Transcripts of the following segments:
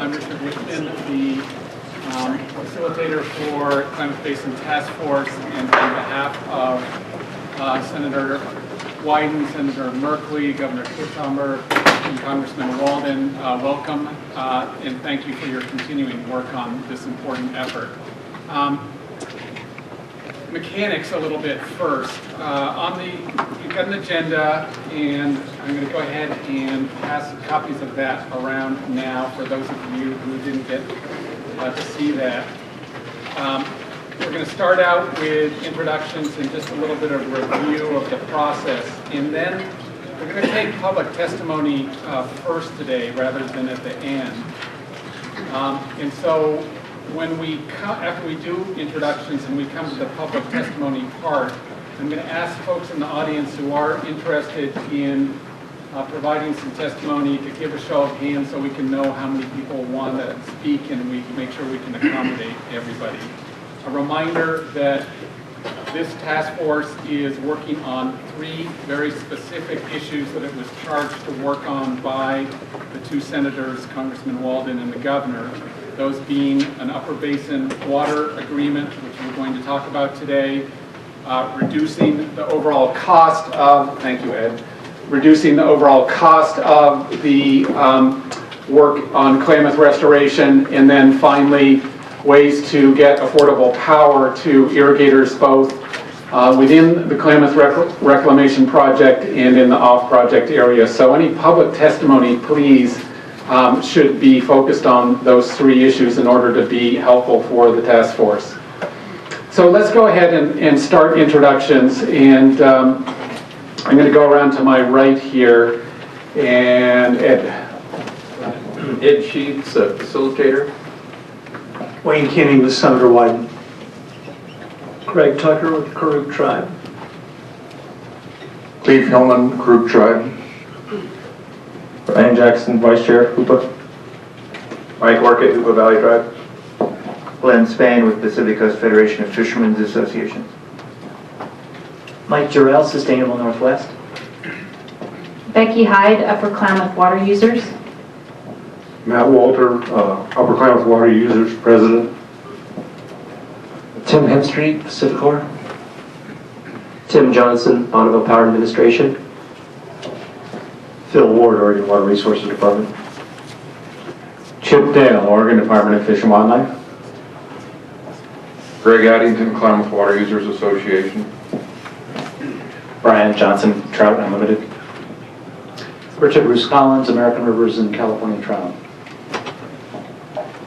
I'm Richard Whitman, the facilitator for Klamath Basin Task Force, and on behalf of Senator Wyden, Senator Merkley, Governor Kitzhaber, and Congressman Walden, welcome and thank you for your continuing work on this important effort. Mechanics a little bit first. You've got an agenda, and I'm going to go ahead and pass copies of that around now for those of you who didn't get to see that. We're going to start out with introductions and just a little bit of review of the process, and then we're going to take public testimony first today rather than at the end. And so when after we do introductions and we come to the public testimony part, I'm going to ask folks in the audience who are interested in providing some testimony to give a show of hands so we can know how many people want to speak and we make sure we can accommodate everybody. A reminder that this task force is working on 3 very specific issues that it was charged to work on by the 2 senators, Congressman Walden and the governor. Those being an Upper Basin water agreement, which we're going to talk about today, reducing the overall cost of, thank you Ed, reducing the overall cost of the work on Klamath restoration, and then finally ways to get affordable power to irrigators both within the Klamath Reclamation Project and in the off-project area. So any public testimony, please, should be focused on those 3 issues in order to be helpful for the task force. So let's go ahead and start introductions, and I'm going to go around to my right here, and Ed Sheets, facilitator. Wayne Kinney with Senator Wyden. Craig Tucker with the Karuk Tribe. Cleve Hillman, Karuk Tribe. Ryan Jackson, Vice Chair, Hoopa. Mike Orchid, Hoopa Valley Tribe. Glenn Spain with Pacific Coast Federation of Fishermen's Associations. Mike Jarrell, Sustainable Northwest. Becky Hyde, Upper Klamath Water Users. Matt Walter, Upper Klamath Water Users President. Tim Hemstreet, Pacificor. Tim Johnson, Bonneville Power Administration. Phil Ward, Oregon Water Resources Department. Chip Dale, Oregon Department of Fish and Wildlife. Greg Addington, Klamath Water Users Association. Brian Johnson, Trout Unlimited. Richard Bruce Collins, American Rivers and California Trout.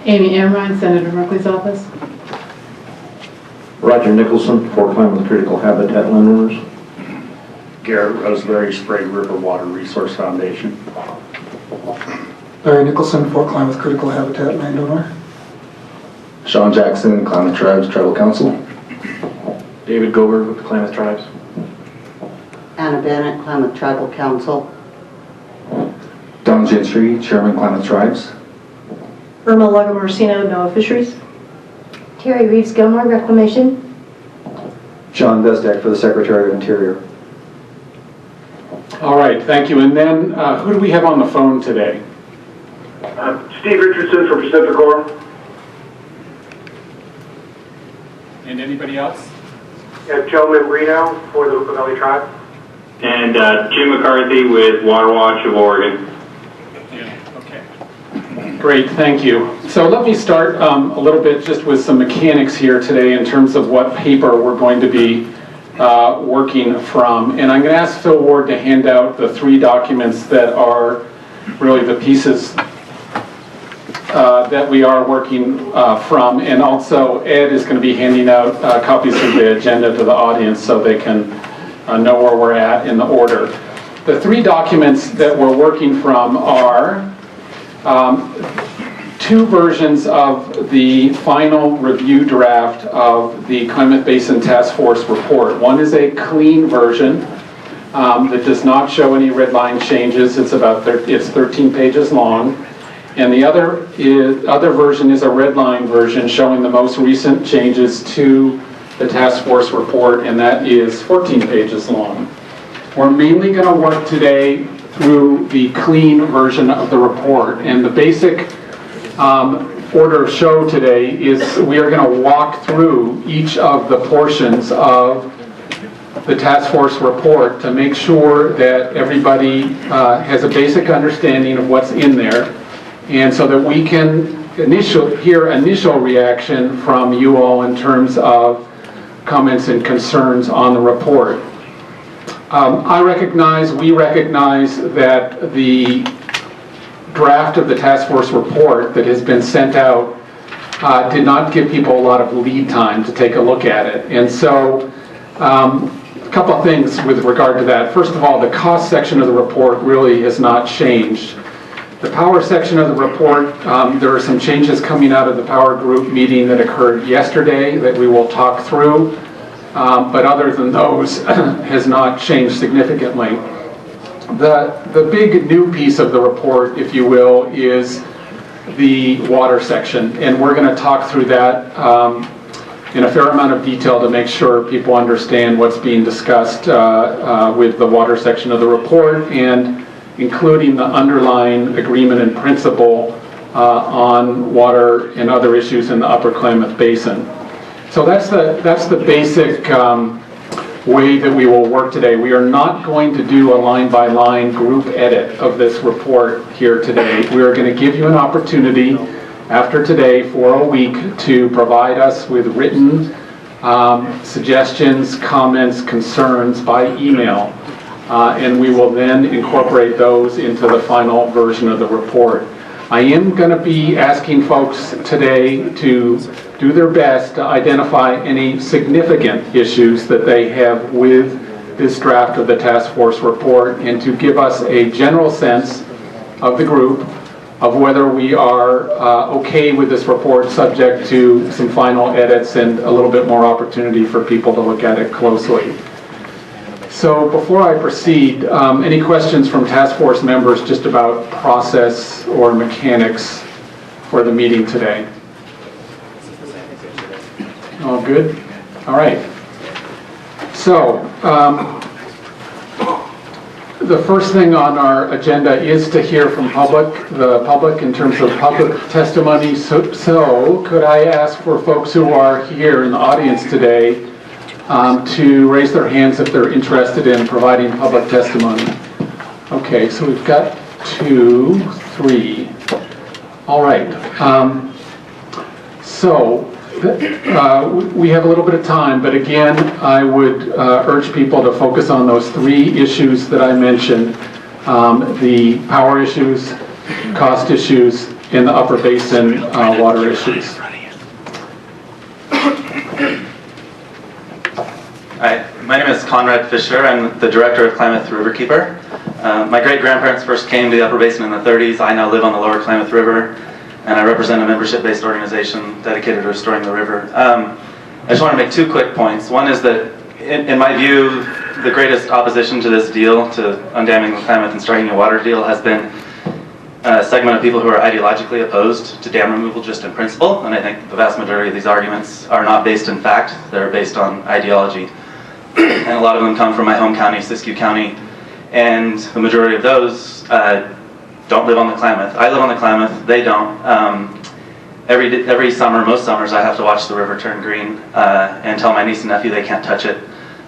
Amy Amrine, Senator Merkley's office. Roger Nicholson, Fort Klamath Critical Habitat Landowners. Garrett Roseberry, Sprague River Water Resource Foundation. Larry Nicholson, Fort Klamath Critical Habitat Landowner. Sean Jackson, Klamath Tribes Tribal Council. David Gober with the Klamath Tribes. Anna Bennett, Klamath Tribal Council. Don Gentry, Chairman Klamath Tribes. Irma Lagomarsino, NOAA Fisheries. Terry Reeves Gilmore, Reclamation. John Vesdak for the Secretary of Interior. All right, thank you. And then who do we have on the phone today? Steve Richardson from Pacificor. And anybody else? Joe Membrino for the Hoopa Valley Tribe. And Jim McCarthy with WaterWatch of Oregon. Yeah, okay. Great, thank you. So let me start a little bit just with some mechanics here today in terms of what paper we're going to be working from. And I'm going to ask Phil Ward to hand out the 3 documents that are really the pieces that we are working from. And also Ed is going to be handing out copies of the agenda to the audience so they can know where we're at in the order. The 3 documents that we're working from are 2 versions of the final review draft of the Klamath Basin Task Force report. One is a clean version that does not show any red line changes. It's 13 pages long. And the other version is a red line version showing the most recent changes to the task force report, and that is 14 pages long. We're mainly going to work today through the clean version of the report, and the basic order of show today is we are going to walk through each of the portions of the task force report to make sure that everybody has a basic understanding of what's in there, and so that we can hear initial reaction from you all in terms of comments and concerns on the report. We recognize that the draft of the task force report that has been sent out did not give people a lot of lead time to take a look at it. And so a couple of things with regard to that. First of all, the cost section of the report really has not changed. The power section of the report, there are some changes coming out of the power group meeting that occurred yesterday that we will talk through. But other than those, has not changed significantly. The big new piece of the report, if you will, is the water section, and we're going to talk through that in a fair amount of detail to make sure people understand what's being discussed with the water section of the report, and including the underlying agreement in principle on water and other issues in the Upper Klamath Basin. So that's the basic way that we will work today. We are not going to do a line-by-line group edit of this report here today. We are going to give you an opportunity after today for a week to provide us with written suggestions, comments, concerns by email, and we will then incorporate those into the final version of the report. I am going to be asking folks today to do their best to identify any significant issues that they have with this draft of the task force report, and to give us a general sense of the group of whether we are okay with this report, subject to some final edits and a little bit more opportunity for people to look at it closely. So before I proceed, any questions from task force members just about process or mechanics for the meeting today? All good? All right. So the first thing on our agenda is to hear from the public in terms of public testimony. So could I ask for folks who are here in the audience today to raise their hands if they're interested in providing public testimony? Okay, so we've got 2, 3. All right. So we have a little bit of time, but again, I would urge people to focus on those 3 issues that I mentioned, the power issues, cost issues, and the Upper Basin water issues. Hi, my name is Conrad Fisher. I'm the director of Klamath Riverkeeper. My great-grandparents first came to the Upper Basin in the 30s. I now live on the lower Klamath River, and I represent a membership-based organization dedicated to restoring the river. I just want to make 2 quick points. One is that, in my view, the greatest opposition to this deal, to undamming the Klamath and striking a water deal, has been a segment of people who are ideologically opposed to dam removal just in principle, and I think the vast majority of these arguments are not based in fact, they're based on ideology. And a lot of them come from my home county, Siskiyou County, and the majority of those don't live on the Klamath. I live on the Klamath, they don't. Every summer, most summers, I have to watch the river turn green and tell my niece and nephew they can't touch it.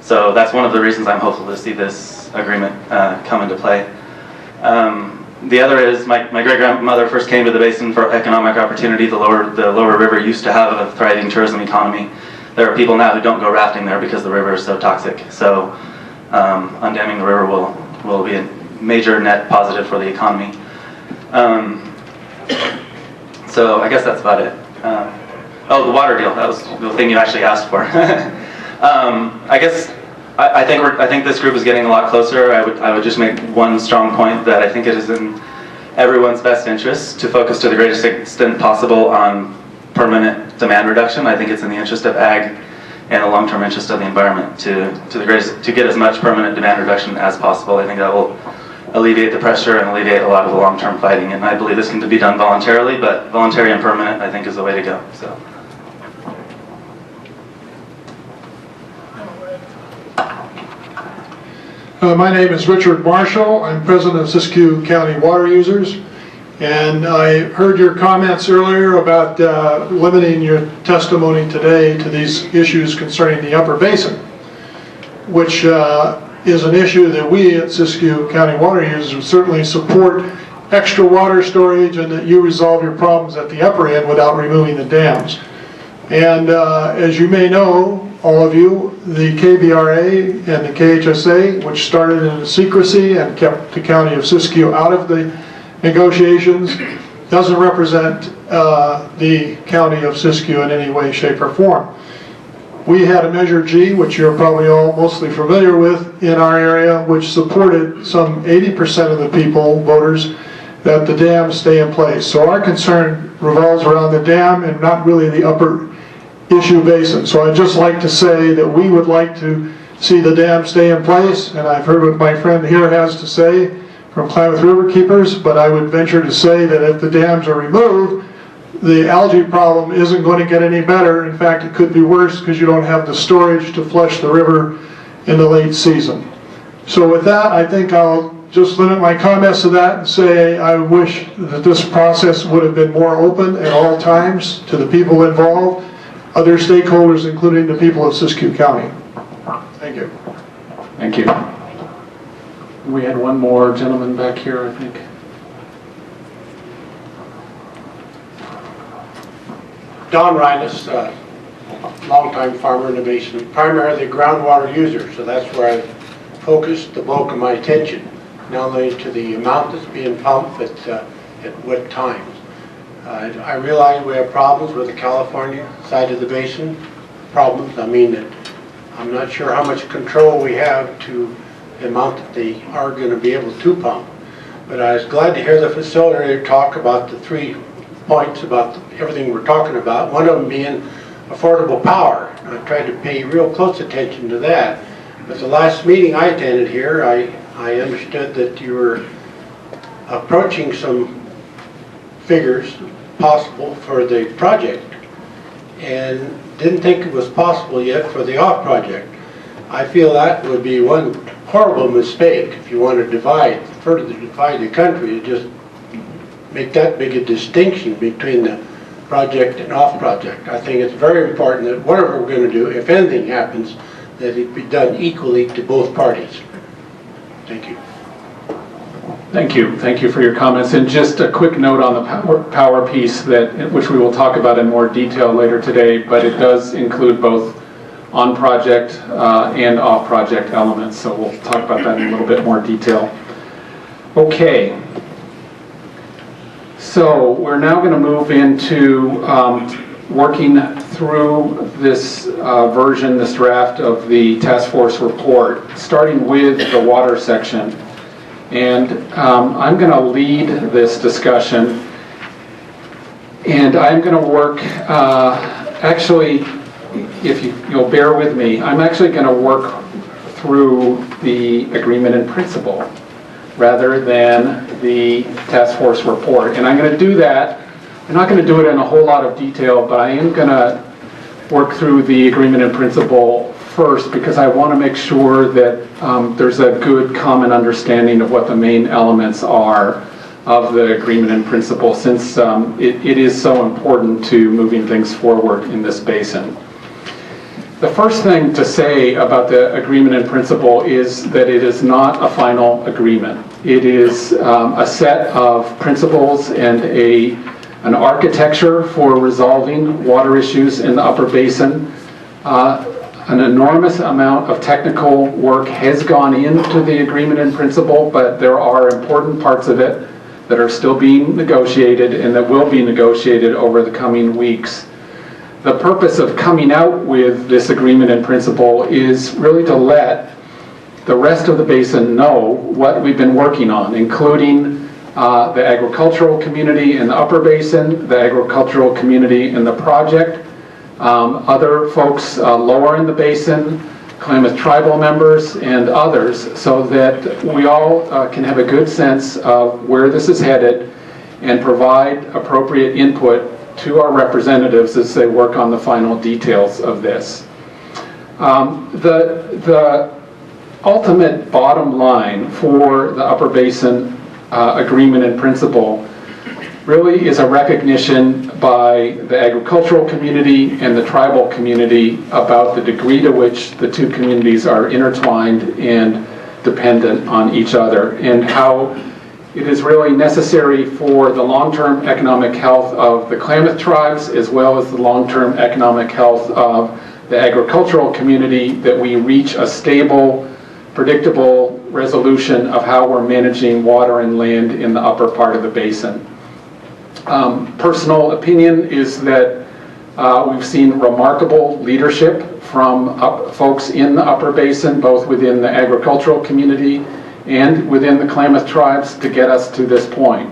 So that's one of the reasons I'm hopeful to see this agreement come into play. The other is my great-grandmother first came to the basin for economic opportunity. The lower river used to have a thriving tourism economy. There are people now who don't go rafting there because the river is so toxic. So undamming the river will be a major net positive for the economy. So I guess that's about it. Oh, the water deal. That was the thing you actually asked for. I think this group is getting a lot closer. I would just make one strong point that I think it is in everyone's best interest to focus to the greatest extent possible on permanent demand reduction. I think it's in the interest of ag and the long-term interest of the environment to get as much permanent demand reduction as possible. I think that will alleviate the pressure and alleviate a lot of the long-term fighting. And I believe this can be done voluntarily, but voluntary and permanent, I think, is the way to go. So. My name is Richard Marshall. I'm president of Siskiyou County Water Users. And I heard your comments earlier about limiting your testimony today to these issues concerning the upper basin, which is an issue that we at Siskiyou County Water Users certainly support extra water storage and that you resolve your problems at the upper end without removing the dams. And as you may know, all of you, the KBRA and the KHSA, which started in secrecy and kept the county of Siskiyou out of the negotiations, doesn't represent the county of Siskiyou in any way, shape, or form. We had a Measure G, which you're probably all mostly familiar with in our area, which supported some 80% of the people, voters, that the dam stay in place. So our concern revolves around the dam and not really the upper issue basin. So I'd just like to say that we would like to see the dam stay in place, and I've heard what my friend here has to say from Klamath River Keepers, but I would venture to say that if the dams are removed, the algae problem isn't going to get any better. In fact, it could be worse because you don't have the storage to flush the river in the late season. So with that, I think I'll just limit my comments to that and say I wish that this process would have been more open at all times to the people involved, other stakeholders, including the people of Siskiyou County. Thank you. Thank you. We had one more gentleman back here, I think. Don Reines, longtime farmer in the basin, primarily groundwater user, so that's where I focused the bulk of my attention, not only to the amount that's being pumped, but at what times. I realize we have problems with the California side of the basin. Problems, I mean that I'm not sure how much control we have to the amount that they are going to be able to pump. But I was glad to hear the facilitator talk about the 3 points about everything we're talking about, one of them being affordable power. I tried to pay real close attention to that. But the last meeting I attended here, I understood that you were approaching some figures possible for the project and didn't think it was possible yet for the off project. I feel that would be one horrible mistake if you want to further divide the country, to just make that big a distinction between the project and off project. I think it's very important that whatever we're going to do, if anything happens, that it be done equally to both parties. Thank you. Thank you. Thank you for your comments. And just a quick note on the power piece, which we will talk about in more detail later today, but it does include both on-project and off-project elements. So we'll talk about that in a little bit more detail. Okay. So we're now going to move into working through this version, this draft of the task force report, starting with the water section. And I'm going to lead this discussion, and I'm going to work, actually, if you'll bear with me, I'm actually going to work through the agreement in principle rather than the task force report. And I'm going to do that. I'm not going to do it in a whole lot of detail, but I am going to work through the agreement in principle first, because I want to make sure that there's a good common understanding of what the main elements are of the agreement in principle, since it is so important to moving things forward in this basin. The first thing to say about the agreement in principle is that it is not a final agreement. It is a set of principles and an architecture for resolving water issues in the upper basin. An enormous amount of technical work has gone into the agreement in principle, but there are important parts of it that are still being negotiated and that will be negotiated over the coming weeks. The purpose of coming out with this agreement in principle is really to let the rest of the basin know what we've been working on, including the agricultural community in the upper basin, the agricultural community in the project, other folks lower in the basin, Klamath tribal members, and others, so that we all can have a good sense of where this is headed and provide appropriate input to our representatives as they work on the final details of this. The ultimate bottom line for the Upper Basin Agreement in Principle really is a recognition by the agricultural community and the tribal community about the degree to which the two communities are intertwined and dependent on each other, and how it is really necessary for the long-term economic health of the Klamath tribes as well as the long-term economic health of the agricultural community that we reach a stable, predictable resolution of how we're managing water and land in the upper part of the basin. Personal opinion is that we've seen remarkable leadership from folks in the upper basin, both within the agricultural community and within the Klamath tribes, to get us to this point.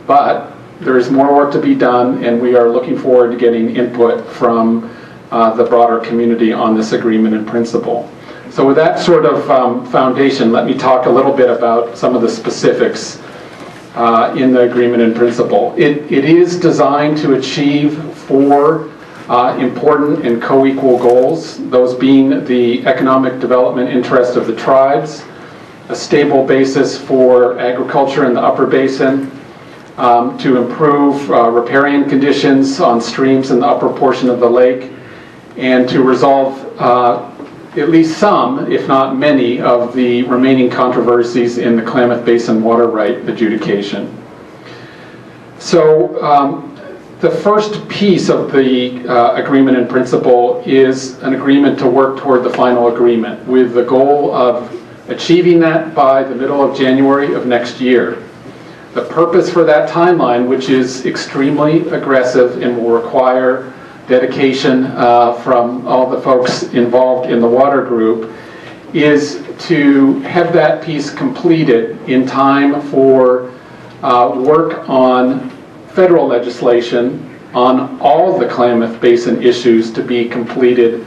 But there is more work to be done, and we are looking forward to getting input from the broader community on this agreement in principle. So with that sort of foundation, let me talk a little bit about some of the specifics in the agreement in principle. It is designed to achieve 4 important and co-equal goals, those being the economic development interest of the tribes, a stable basis for agriculture in the upper basin, to improve riparian conditions on streams in the upper portion of the lake, and to resolve at least some, if not many, of the remaining controversies in the Klamath Basin water right adjudication. So the first piece of the agreement in principle is an agreement to work toward the final agreement, with the goal of achieving that by the middle of January of next year. The purpose for that timeline, which is extremely aggressive and will require dedication from all the folks involved in the water group, is to have that piece completed in time for work on federal legislation on all the Klamath Basin issues to be completed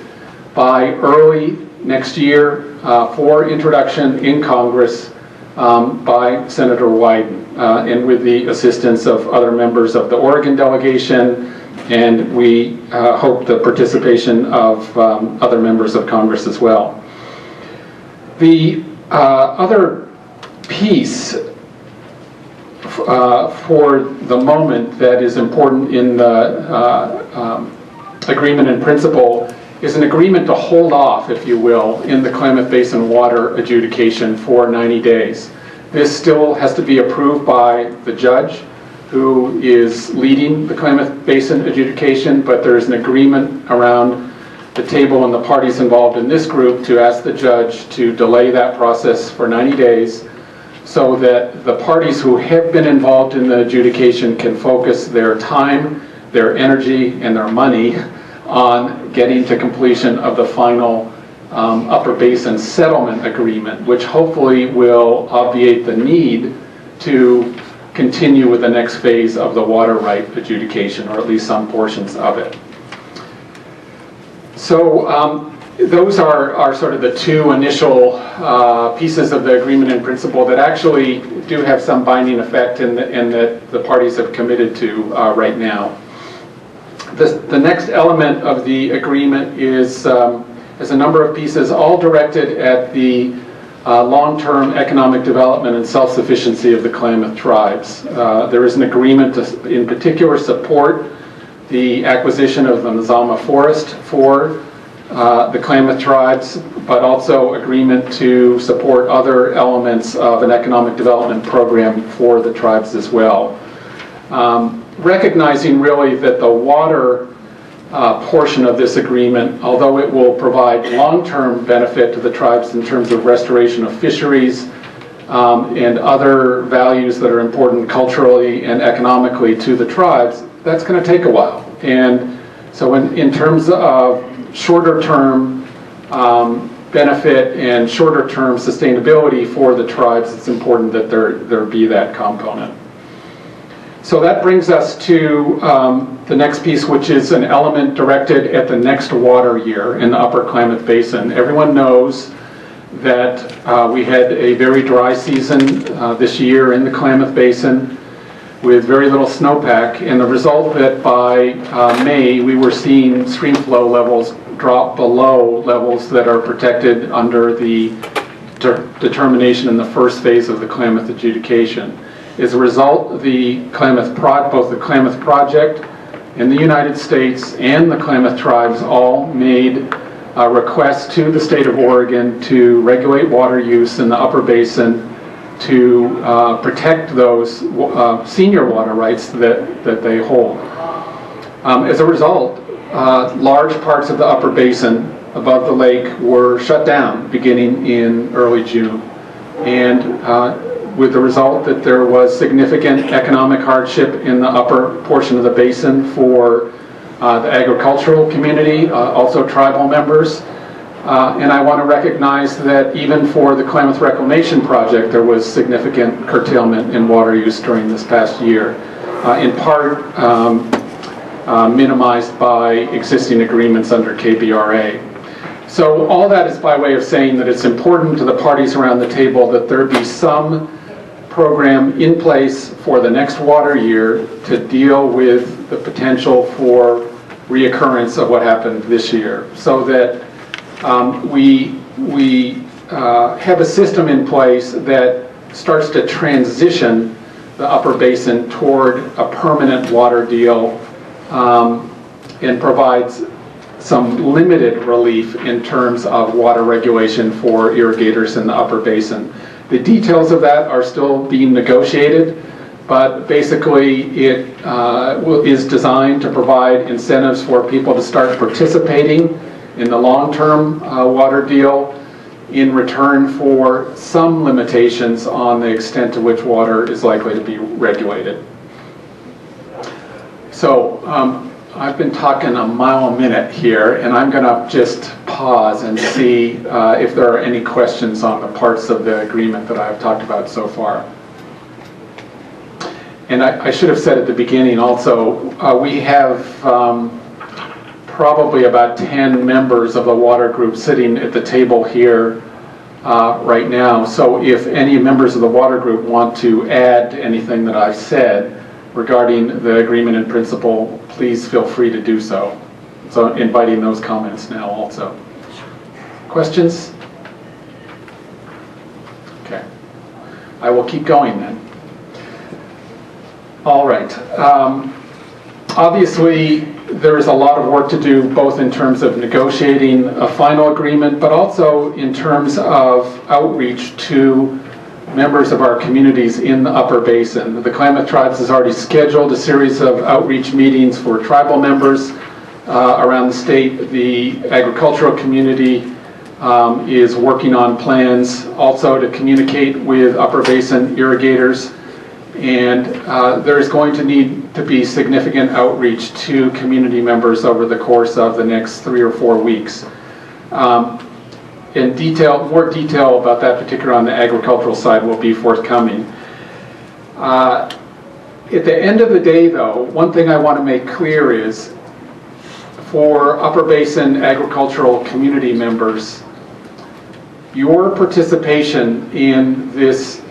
by early next year for introduction in Congress by Senator Wyden, and with the assistance of other members of the Oregon delegation, and we hope the participation of other members of Congress as well. The other piece for the moment that is important in the agreement in principle is an agreement to hold off, if you will, in the Klamath Basin water adjudication for 90 days. This still has to be approved by the judge who is leading the Klamath Basin adjudication, but there is an agreement around the table and the parties involved in this group to ask the judge to delay that process for 90 days so that the parties who have been involved in the adjudication can focus their time, their energy, and their money on getting to completion of the final Upper Basin settlement agreement, which hopefully will obviate the need to continue with the next phase of the water right adjudication, or at least some portions of it. So those are sort of the 2 initial pieces of the agreement in principle that actually do have some binding effect and that the parties have committed to right now. The next element of the agreement is a number of pieces all directed at the long-term economic development and self-sufficiency of the Klamath tribes. There is an agreement to, in particular, support the acquisition of the Mazama Forest for the Klamath tribes, but also agreement to support other elements of an economic development program for the tribes as well. Recognizing really that the water portion of this agreement, although it will provide long-term benefit to the tribes in terms of restoration of fisheries and other values that are important culturally and economically to the tribes, that's going to take a while. And so in terms of shorter-term benefit and shorter-term sustainability for the tribes, it's important that there be that component. So that brings us to the next piece, which is an element directed at the next water year in the Upper Klamath Basin. Everyone knows that we had a very dry season this year in the Klamath Basin with very little snowpack, and the result that by May we were seeing stream flow levels drop below levels that are protected under the determination in the first phase of the Klamath adjudication. As a result, both the Klamath Project in the United States and the Klamath tribes all made a request to the state of Oregon to regulate water use in the upper basin to protect those senior water rights that they hold. As a result, large parts of the upper basin above the lake were shut down beginning in early June. And with the result that there was significant economic hardship in the upper portion of the basin for the agricultural community, also tribal members. And I want to recognize that even for the Klamath Reclamation Project, there was significant curtailment in water use during this past year, in part minimized by existing agreements under KBRA. So all that is by way of saying that it's important to the parties around the table that there be some program in place for the next water year to deal with the potential for reoccurrence of what happened this year, so that we have a system in place that starts to transition the upper basin toward a permanent water deal and provides some limited relief in terms of water regulation for irrigators in the upper basin. The details of that are still being negotiated, but basically it is designed to provide incentives for people to start participating in the long-term water deal in return for some limitations on the extent to which water is likely to be regulated. So I've been talking a mile a minute here, and I'm going to just pause and see if there are any questions on the parts of the agreement that I've talked about so far. And I should have said at the beginning also, we have probably about 10 members of the water group sitting at the table here right now. So if any members of the water group want to add to anything that I've said regarding the agreement in principle, please feel free to do so. So inviting those comments now also. Questions? Okay. I will keep going then. All right. Obviously, there is a lot of work to do, both in terms of negotiating a final agreement, but also in terms of outreach to members of our communities in the upper basin. The Klamath Tribes has already scheduled a series of outreach meetings for tribal members around the state. The agricultural community is working on plans also to communicate with upper basin irrigators. And there is going to need to be significant outreach to community members over the course of the next 3 or 4 weeks. In detail, more detail about that particular on the agricultural side will be forthcoming. At the end of the day, though, one thing I want to make clear is for upper basin agricultural community members, your participation in this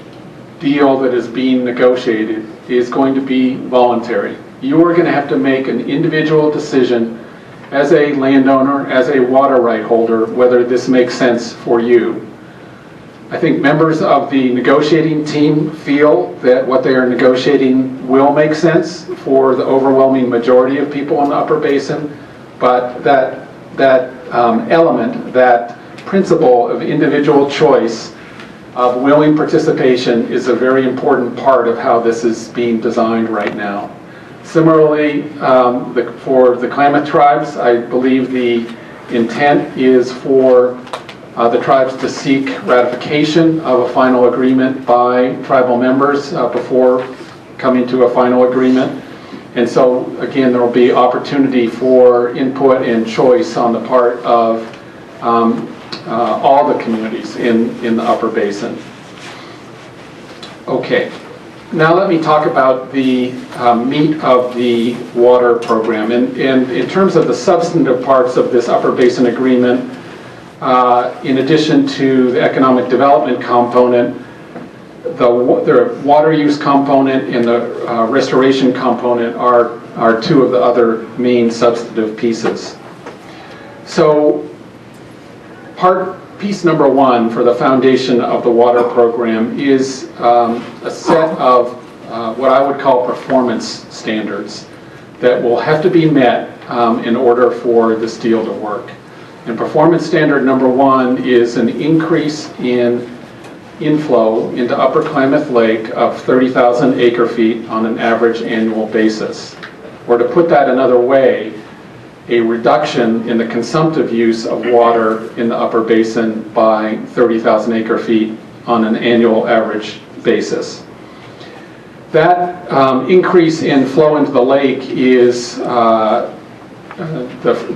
deal that is being negotiated is going to be voluntary. You are going to have to make an individual decision as a landowner, as a water right holder, whether this makes sense for you. I think members of the negotiating team feel that what they are negotiating will make sense for the overwhelming majority of people in the upper basin, but that element, that principle of individual choice, of willing participation, is a very important part of how this is being designed right now. Similarly, for the Klamath Tribes, I believe the intent is for the tribes to seek ratification of a final agreement by tribal members before coming to a final agreement. And so, again, there will be opportunity for input and choice on the part of all the communities in the upper basin. Okay. Now let me talk about the meat of the water program. And in terms of the substantive parts of this upper basin agreement, in addition to the economic development component, the water use component and the restoration component are two of the other main substantive pieces. So piece number one for the foundation of the water program is a set of what I would call performance standards that will have to be met in order for this deal to work. And performance standard number one is an increase in inflow into Upper Klamath Lake of 30,000 acre-feet on an average annual basis. Or to put that another way, a reduction in the consumptive use of water in the Upper Basin by 30,000 acre-feet on an annual average basis. That increase in flow into the lake is the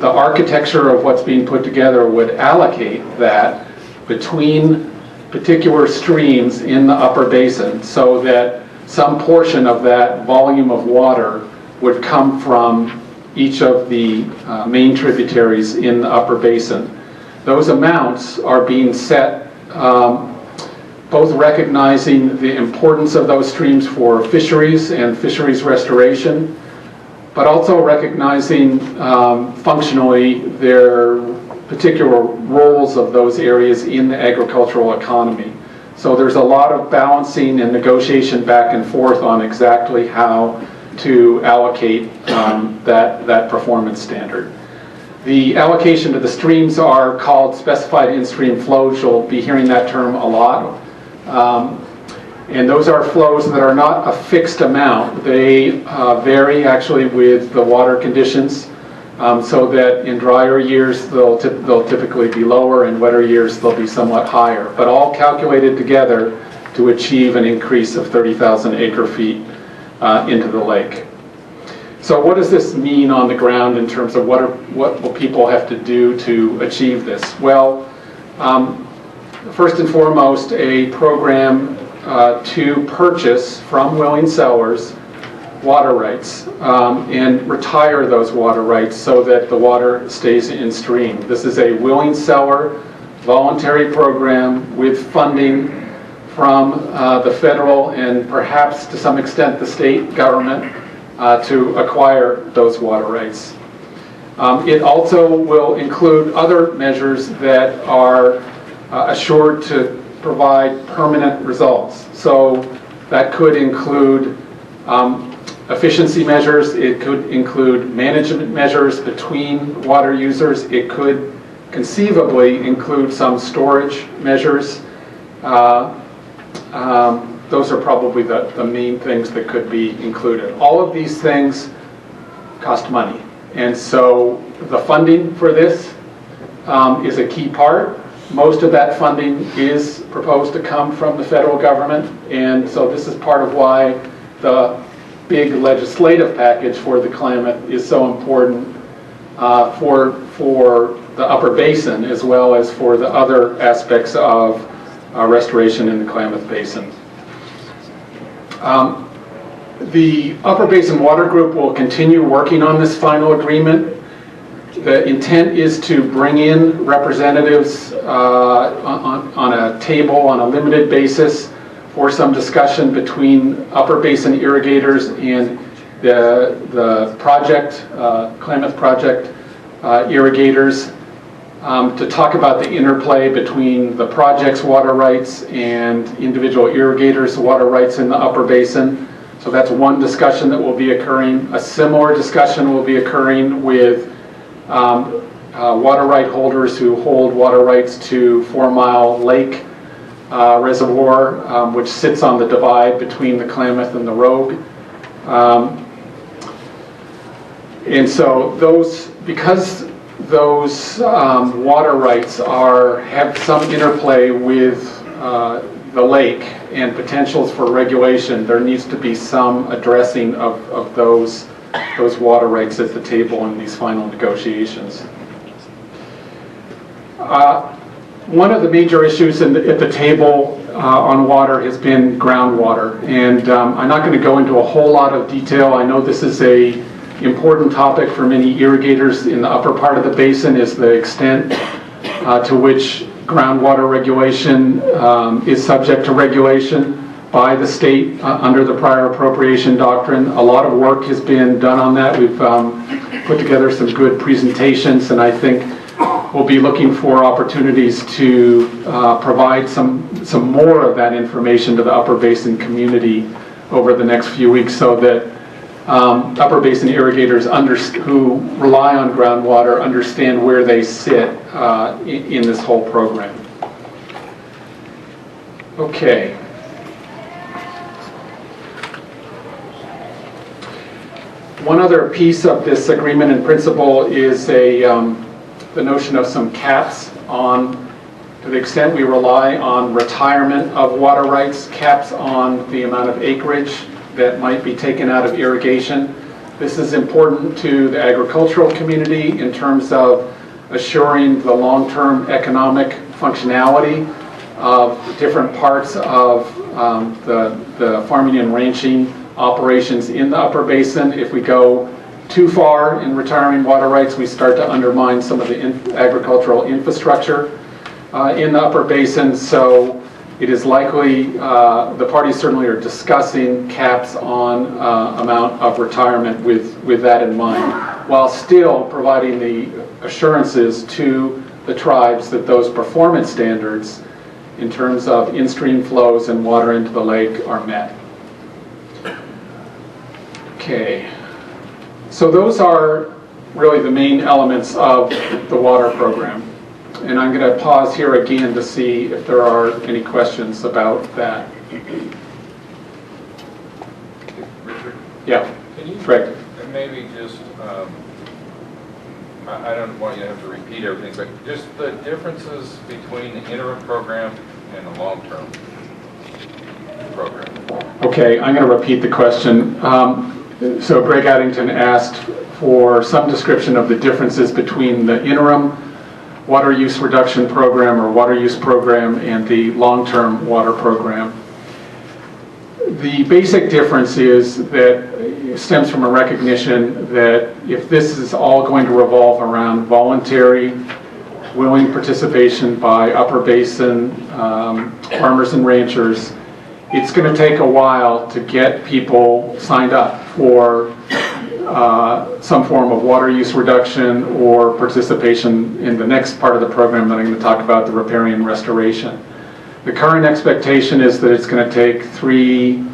architecture of what's being put together would allocate that between particular streams in the Upper Basin so that some portion of that volume of water would come from each of the main tributaries in the Upper Basin. Those amounts are being set both recognizing the importance of those streams for fisheries and fisheries restoration, but also recognizing functionally their particular roles of those areas in the agricultural economy. So there's a lot of balancing and negotiation back and forth on exactly how to allocate that performance standard. The allocation to the streams are called specified in-stream flows. You'll be hearing that term a lot. And those are flows that are not a fixed amount. They vary actually with the water conditions, so that in drier years they'll typically be lower, in wetter years they'll be somewhat higher, but all calculated together to achieve an increase of 30,000 acre-feet into the lake. So what does this mean on the ground in terms of what will people have to do to achieve this? Well, first and foremost, a program to purchase from willing sellers water rights and retire those water rights so that the water stays in stream. This is a willing seller voluntary program with funding from the federal and perhaps to some extent the state government to acquire those water rights. It also will include other measures that are assured to provide permanent results. So that could include efficiency measures, it could include management measures between water users, it could conceivably include some storage measures. Those are probably the main things that could be included. All of these things cost money. And so the funding for this is a key part. Most of that funding is proposed to come from the federal government, and so this is part of why the big legislative package for the Klamath is so important for the Upper Basin as well as for the other aspects of restoration in the Klamath Basin. The Upper Basin Water Group will continue working on this final agreement. The intent is to bring in representatives on a table on a limited basis for some discussion between Upper Basin irrigators and the project, Klamath Project irrigators, to talk about the interplay between the project's water rights and individual irrigators' water rights in the Upper Basin. So that's one discussion that will be occurring. A similar discussion will be occurring with water right holders who hold water rights to 4 Mile Lake Reservoir, which sits on the divide between the Klamath and the Rogue. And so because those water rights have some interplay with the lake and potentials for regulation, there needs to be some addressing of those water rights at the table in these final negotiations. One of the major issues at the table on water has been groundwater, and I'm not going to go into a whole lot of detail. I know this is an important topic for many irrigators in the upper part of the basin, is the extent to which groundwater regulation is subject to regulation by the state under the prior appropriation doctrine. A lot of work has been done on that. We've put together some good presentations, and I think we'll be looking for opportunities to provide some more of that information to the Upper Basin community over the next few weeks so that Upper Basin irrigators who rely on groundwater understand where they sit in this whole program. Okay. One other piece of this agreement in principle is the notion of some caps on, to the extent we rely on retirement of water rights, caps on the amount of acreage that might be taken out of irrigation. This is important to the agricultural community in terms of assuring the long-term economic functionality of different parts of the farming and ranching operations in the Upper Basin. If we go too far in retiring water rights, we start to undermine some of the agricultural infrastructure in the Upper Basin. So it is likely, the parties certainly are discussing caps on amount of retirement with that in mind, while still providing the assurances to the tribes that those performance standards in terms of in-stream flows and water into the lake are met. Okay, so those are really the main elements of the water program. And I'm going to pause here again to see if there are any questions about that. Richard? Yeah, Can you, Greg. and maybe just, I don't want you to have to repeat everything, but just the differences between the interim program and the long-term program. Okay, I'm going to repeat the question. So Greg Addington asked for some description of the differences between the interim water use reduction program or water use program and the long-term water program. The basic difference is that it stems from a recognition that if this is all going to revolve around voluntary, willing participation by Upper Basin farmers and ranchers, it's going to take a while to get people signed up for some form of water use reduction or participation in the next part of the program that I'm going to talk about, the riparian restoration. The current expectation is that it's going to take 3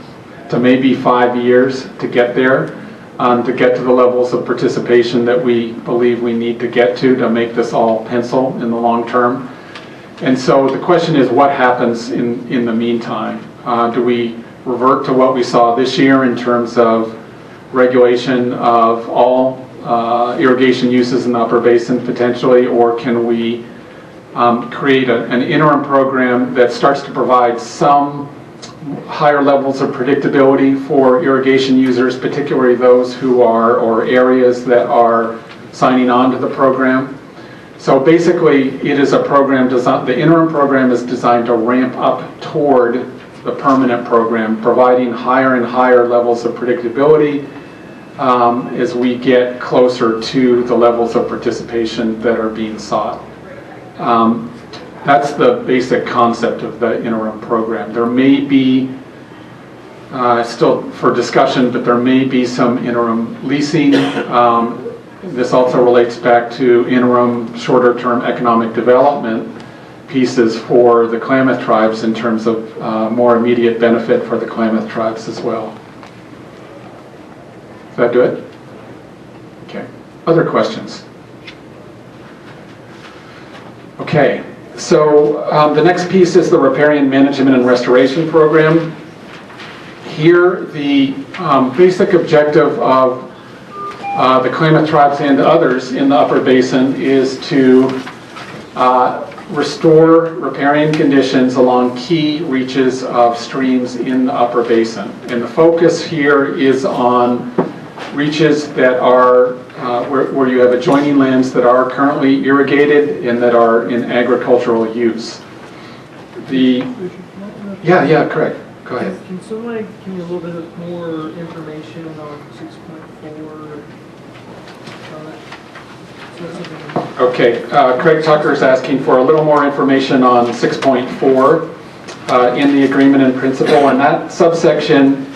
to maybe 5 years to get there, to get to the levels of participation that we believe we need to get to make this all pencil in the long term. And so the question is, what happens in the meantime? Do we revert to what we saw this year in terms of regulation of all irrigation uses in the Upper Basin potentially, or can we create an interim program that starts to provide some higher levels of predictability for irrigation users, particularly those who are, or areas that are signing on to the program? So basically, it is a program designed, the interim program is designed to ramp up toward the permanent program, providing higher and higher levels of predictability as we get closer to the levels of participation that are being sought. That's the basic concept of the interim program. There may be, still for discussion, but there may be some interim leasing. This also relates back to interim shorter-term economic development pieces for the Klamath tribes in terms of more immediate benefit for the Klamath tribes as well. Does that do it? Okay. Other questions? Okay. So the next piece is the riparian management and restoration program. Here, the basic objective of the Klamath tribes and others in the Upper Basin is to restore riparian conditions along key reaches of streams in the Upper Basin. And the focus here is on reaches that are where you have adjoining lands that are currently irrigated and that are in agricultural use. Yeah, correct. Go ahead. Can somebody give me a little bit more information on 6.4? Okay, Craig Tucker is asking for a little more information on 6.4 in the agreement in principle, and that subsection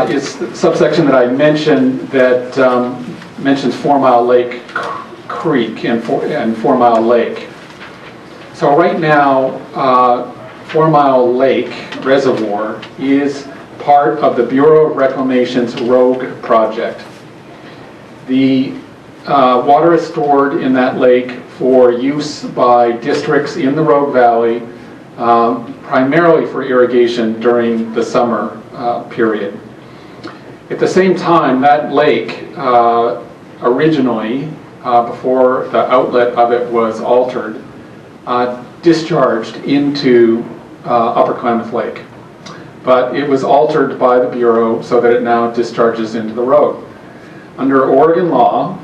is the subsection that I mentioned that mentions 4 Mile Lake Creek and 4 Mile Lake. So right now, 4 Mile Lake Reservoir is part of the Bureau of Reclamation's Rogue project. The water is stored in that lake for use by districts in the Rogue Valley, primarily for irrigation during the summer period. At the same time, that lake originally, before the outlet of it was altered, discharged into Upper Klamath Lake. But it was altered by the Bureau so that it now discharges into the Rogue. Under Oregon law,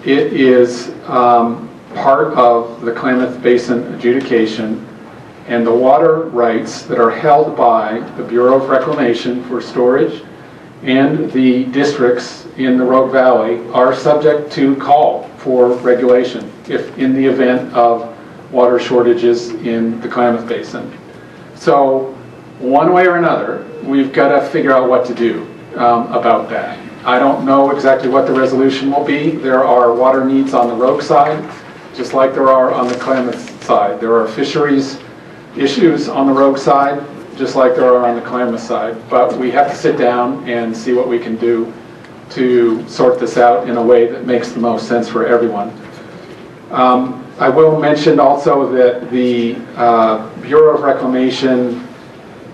it is part of the Klamath Basin adjudication, and the water rights that are held by the Bureau of Reclamation for storage and the districts in the Rogue Valley are subject to call for regulation if in the event of water shortages in the Klamath Basin. So one way or another, we've got to figure out what to do about that. I don't know exactly what the resolution will be. There are water needs on the Rogue side, just like there are on the Klamath side. There are fisheries issues on the Rogue side, just like there are on the Klamath side. But we have to sit down and see what we can do to sort this out in a way that makes the most sense for everyone. I will mention also that the Bureau of Reclamation,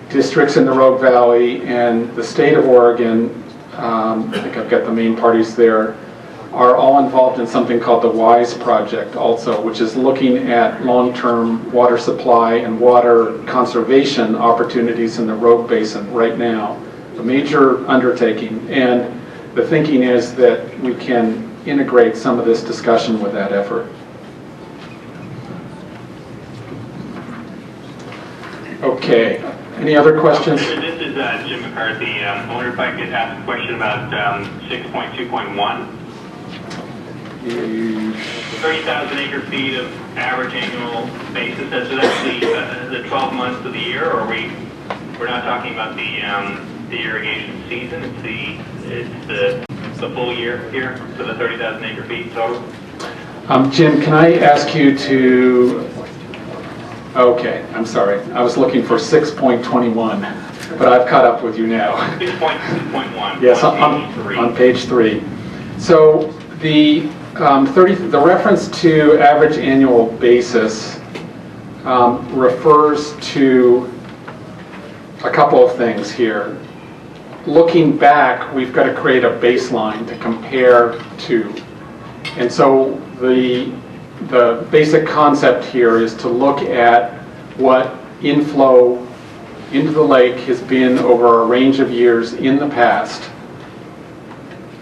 districts in the Rogue Valley, and the state of Oregon, I think I've got the main parties there, are all involved in something called the WISE project also, which is looking at long-term water supply and water conservation opportunities in the Rogue Basin right now. A major undertaking, and the thinking is that we can integrate some of this discussion with that effort. Okay, any other questions? This is Jim McCarthy. I wonder if I could ask a question about 6.2.1. 30,000 acre feet of average annual basis. So that's the 12 months of the year, or we're not talking about the irrigation season. It's the full year here for the 30,000 acre feet total. Jim, can I ask you to? Okay, I'm sorry. I was looking for 6.21, but I've caught up with you now. 6.2.1. Yes, on page 3. So the reference to average annual basis refers to a couple of things here. Looking back, we've got to create a baseline to compare to. And so the basic concept here is to look at what inflow into the lake has been over a range of years in the past,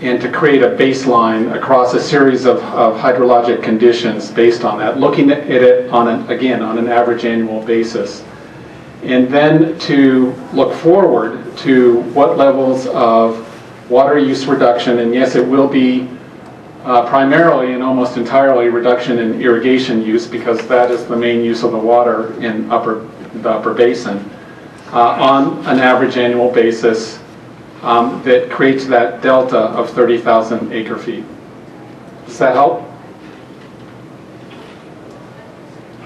and to create a baseline across a series of hydrologic conditions based on that, looking at it on an average annual basis. And then to look forward to what levels of water use reduction, and yes, it will be primarily and almost entirely reduction in irrigation use, because that is the main use of the water in the upper basin, on an average annual basis that creates that delta of 30,000 acre feet. Does that help?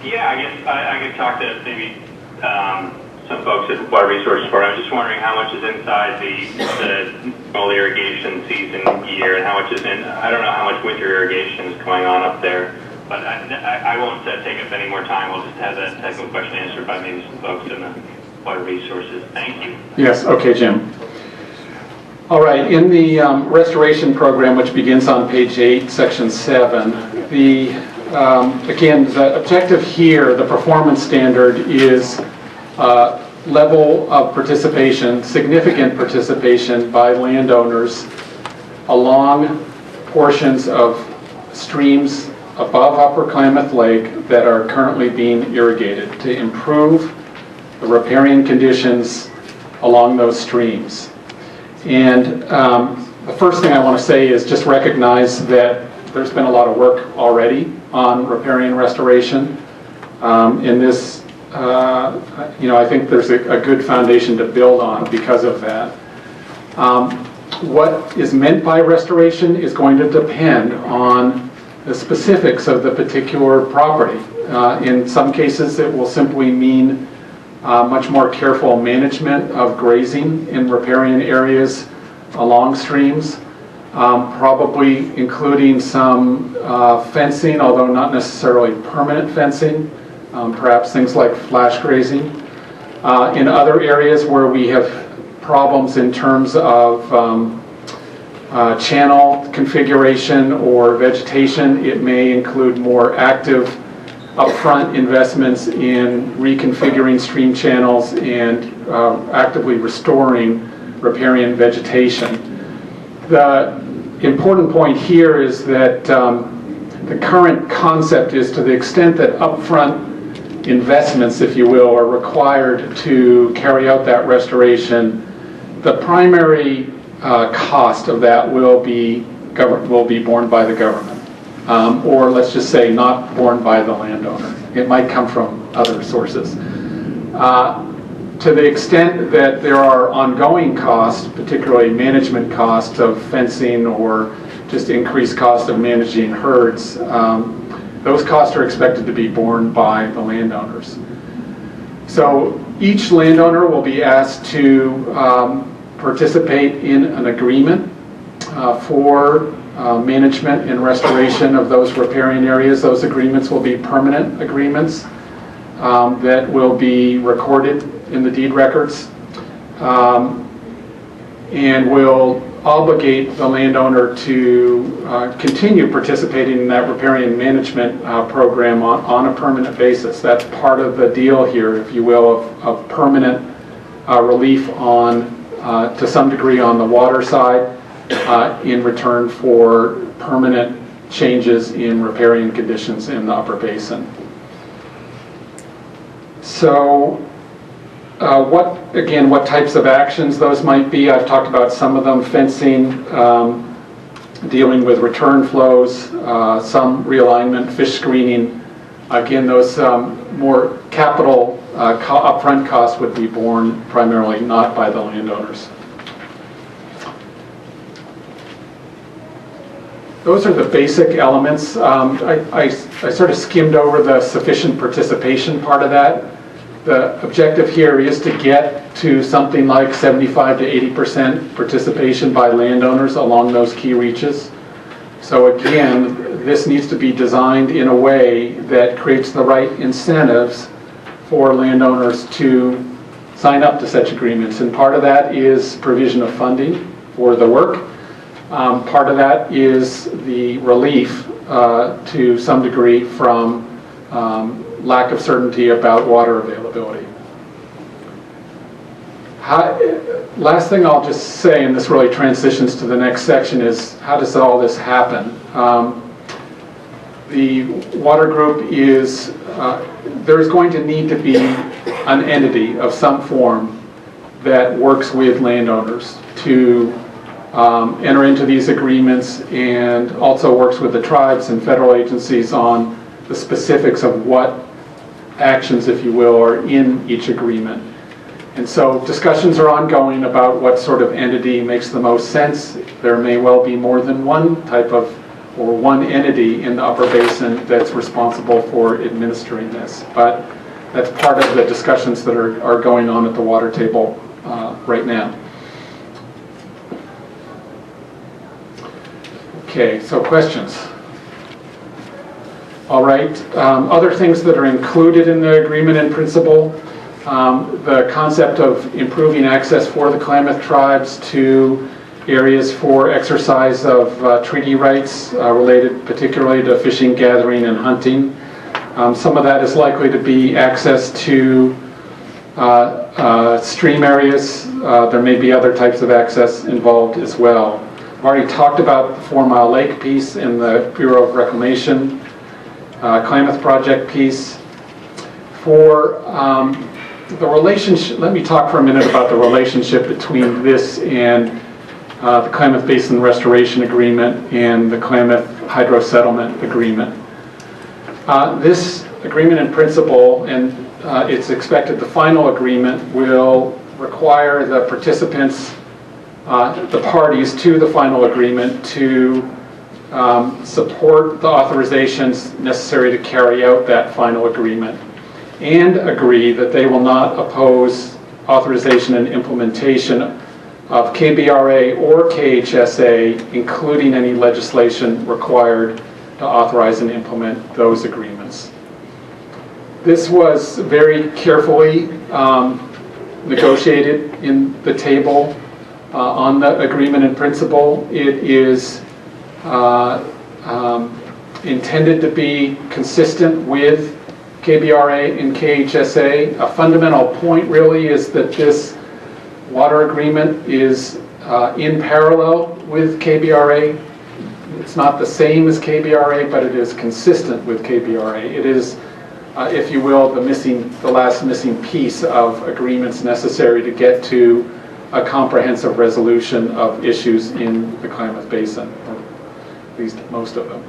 Yeah, I guess I could talk to maybe some folks at Water Resources Board. I was just wondering how much is inside the normal irrigation season year, and how much is in. I don't know how much winter irrigation is going on up there, but I won't take up any more time. We'll just have that technical question answered by maybe some folks in the Water Resources. Thank you. Yes. Okay, Jim. All right. In the restoration program, which begins on page 8, section 7, again, the objective here, the performance standard, is level of participation, significant participation by landowners along portions of streams above Upper Klamath Lake that are currently being irrigated to improve the riparian conditions along those streams. And the first thing I want to say is just recognize that there's been a lot of work already on riparian restoration. In this, I think there's a good foundation to build on because of that. What is meant by restoration is going to depend on the specifics of the particular property. In some cases, it will simply mean much more careful management of grazing in riparian areas along streams, probably including some fencing, although not necessarily permanent fencing, perhaps things like flash grazing. In other areas where we have problems in terms of channel configuration or vegetation, it may include more active upfront investments in reconfiguring stream channels and actively restoring riparian vegetation. The important point here is that the current concept is, to the extent that upfront investments, if you will, are required to carry out that restoration, the primary cost of that will be borne by the government. Or let's just say not borne by the landowner. It might come from other sources. To the extent that there are ongoing costs, particularly management costs of fencing or just increased cost of managing herds, those costs are expected to be borne by the landowners. So each landowner will be asked to participate in an agreement for management and restoration of those riparian areas. Those agreements will be permanent agreements that will be recorded in the deed records and will obligate the landowner to continue participating in that riparian management program on a permanent basis. That's part of the deal here, if you will, of permanent relief on, to some degree, on the water side in return for permanent changes in riparian conditions in the upper basin. So what types of actions those might be? I've talked about some of them: fencing, dealing with return flows, some realignment, fish screening. Again, those more capital upfront costs would be borne primarily not by the landowners. Those are the basic elements. I sort of skimmed over the sufficient participation part of that. The objective here is to get to something like 75 to 80% participation by landowners along those key reaches. So again, this needs to be designed in a way that creates the right incentives for landowners to sign up to such agreements. And part of that is provision of funding for the work. Part of that is the relief to some degree from lack of certainty about water availability. Last thing I'll just say, and this really transitions to the next section, is how does all this happen? The water group is, there's going to need to be an entity of some form that works with landowners to enter into these agreements, and also works with the tribes and federal agencies on the specifics of what actions, if you will, are in each agreement. And so discussions are ongoing about what sort of entity makes the most sense. There may well be more than one type of, or one entity in the upper basin that's responsible for administering this. But that's part of the discussions that are going on at the water table right now. Okay, so questions? All right, other things that are included in the agreement in principle, the concept of improving access for the Klamath tribes to areas for exercise of treaty rights related particularly to fishing, gathering, and hunting. Some of that is likely to be access to stream areas. There may be other types of access involved as well. I've already talked about the 4 Mile Lake piece in the Bureau of Reclamation Klamath Project piece. For the relationship, let me talk for a minute about the relationship between this and the Klamath Basin Restoration Agreement and the Klamath Hydro Settlement Agreement. This agreement in principle, and it's expected the final agreement, will require the participants, the parties to the final agreement, to support the authorizations necessary to carry out that final agreement. and agree that they will not oppose authorization and implementation of KBRA or KHSA, including any legislation required to authorize and implement those agreements. This was very carefully negotiated in the table on the agreement in principle. It is intended to be consistent with KBRA and KHSA. A fundamental point really is that this water agreement is in parallel with KBRA. It's not the same as KBRA, but it is consistent with KBRA. It is, if you will, the last missing piece of agreements necessary to get to a comprehensive resolution of issues in the Klamath Basin, or at least most of them.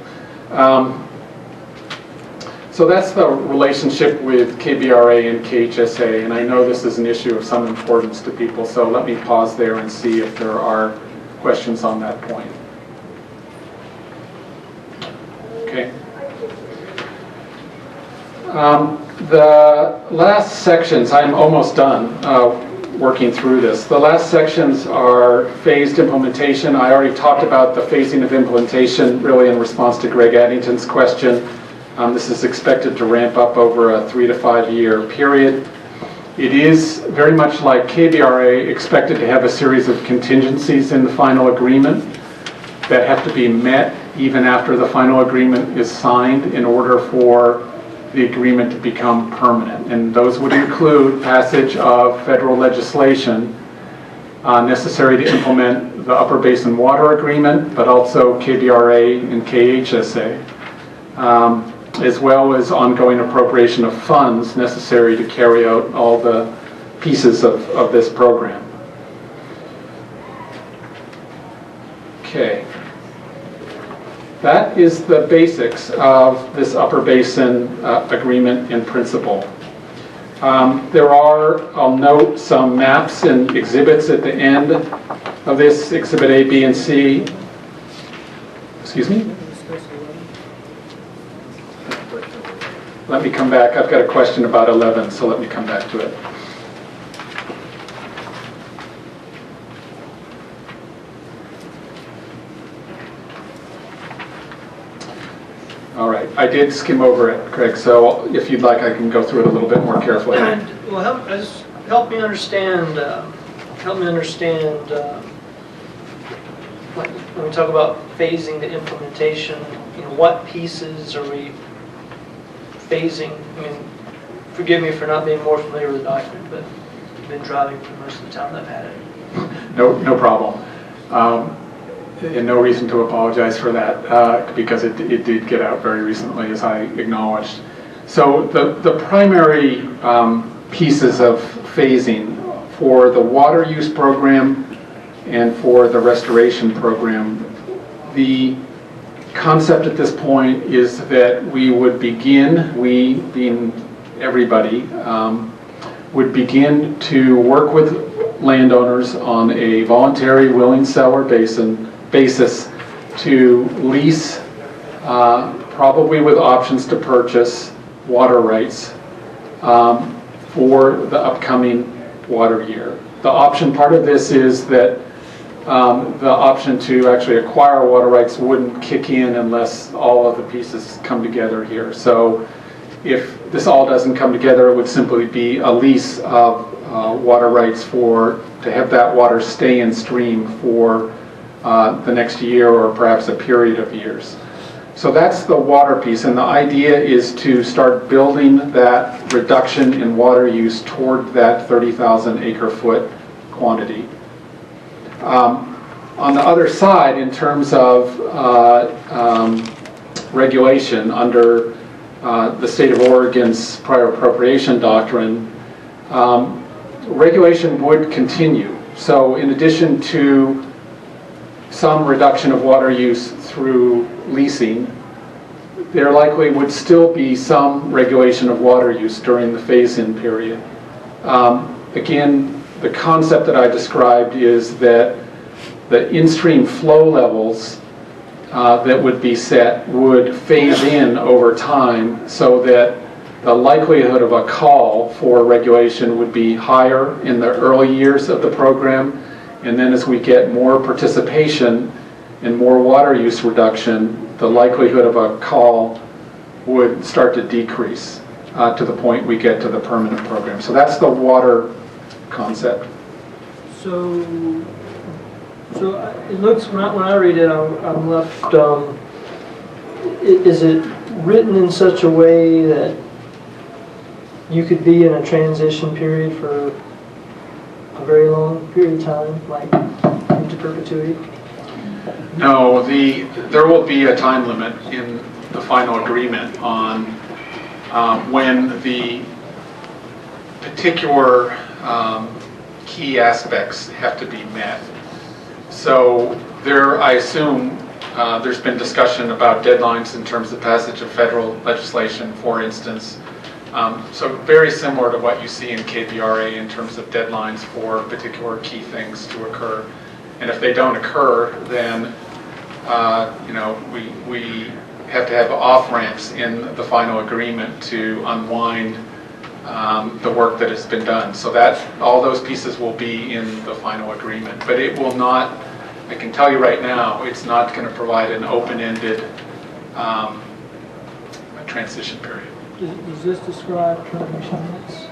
So that's the relationship with KBRA and KHSA, and I know this is an issue of some importance to people, so let me pause there and see if there are questions on that point. Okay. The last sections, I'm almost done working through this. The last sections are phased implementation. I already talked about the phasing of implementation really in response to Greg Addington's question. This is expected to ramp up over a 3 to 5 year period. It is very much like KBRA, expected to have a series of contingencies in the final agreement that have to be met even after the final agreement is signed in order for the agreement to become permanent. And those would include passage of federal legislation necessary to implement the Upper Basin Water Agreement, but also KBRA and KHSA. As well as ongoing appropriation of funds necessary to carry out all the pieces of this program. Okay. That is the basics of this Upper Basin agreement in principle. There are, I'll note, some maps and exhibits at the end of this, Exhibit A, B, and C. Excuse me? Let me come back. I've got a question about 11, so let me come back to it. All right. I did skim over it, Craig, so if you'd like, I can go through it a little bit more carefully. Well, help me understand. When we talk about phasing the implementation, what pieces are we phasing? I mean, forgive me for not being more familiar with the document, but I've been driving for most of the time I've had it. No problem. And no reason to apologize for that because it did get out very recently, as I acknowledged. So the primary pieces of phasing for the water use program and for the restoration program, the concept at this point is that we would begin, we being everybody, would begin to work with landowners on a voluntary willing seller basis to lease, probably with options to purchase water rights for the upcoming water year. The option part of this is that the option to actually acquire water rights wouldn't kick in unless all of the pieces come together here. So if this all doesn't come together, it would simply be a lease of water rights to have that water stay in stream for the next year or perhaps a period of years. So that's the water piece, and the idea is to start building that reduction in water use toward that 30,000 acre-foot quantity. On the other side, in terms of regulation under the state of Oregon's prior appropriation doctrine, regulation would continue. So in addition to some reduction of water use through leasing, there likely would still be some regulation of water use during the phase-in period. Again, the concept that I described is that the in-stream flow levels that would be set would phase in over time so that the likelihood of a call for regulation would be higher in the early years of the program. And then as we get more participation and more water use reduction, the likelihood of a call would start to decrease to the point we get to the permanent program. So that's the water concept. So it looks, when I read it, I'm left, is it written in such a way that you could be in a transition period for a very long period of time, like into perpetuity? No, there will be a time limit in the final agreement on when the particular key aspects have to be met. So I assume there's been discussion about deadlines in terms of passage of federal legislation, for instance. So very similar to what you see in KBRA in terms of deadlines for particular key things to occur. And if they don't occur, then we have to have off-ramps in the final agreement to unwind the work that has been done. So all those pieces will be in the final agreement. But it will not, I can tell you right now, it's not going to provide an open-ended transition period. Does this describe termination limits?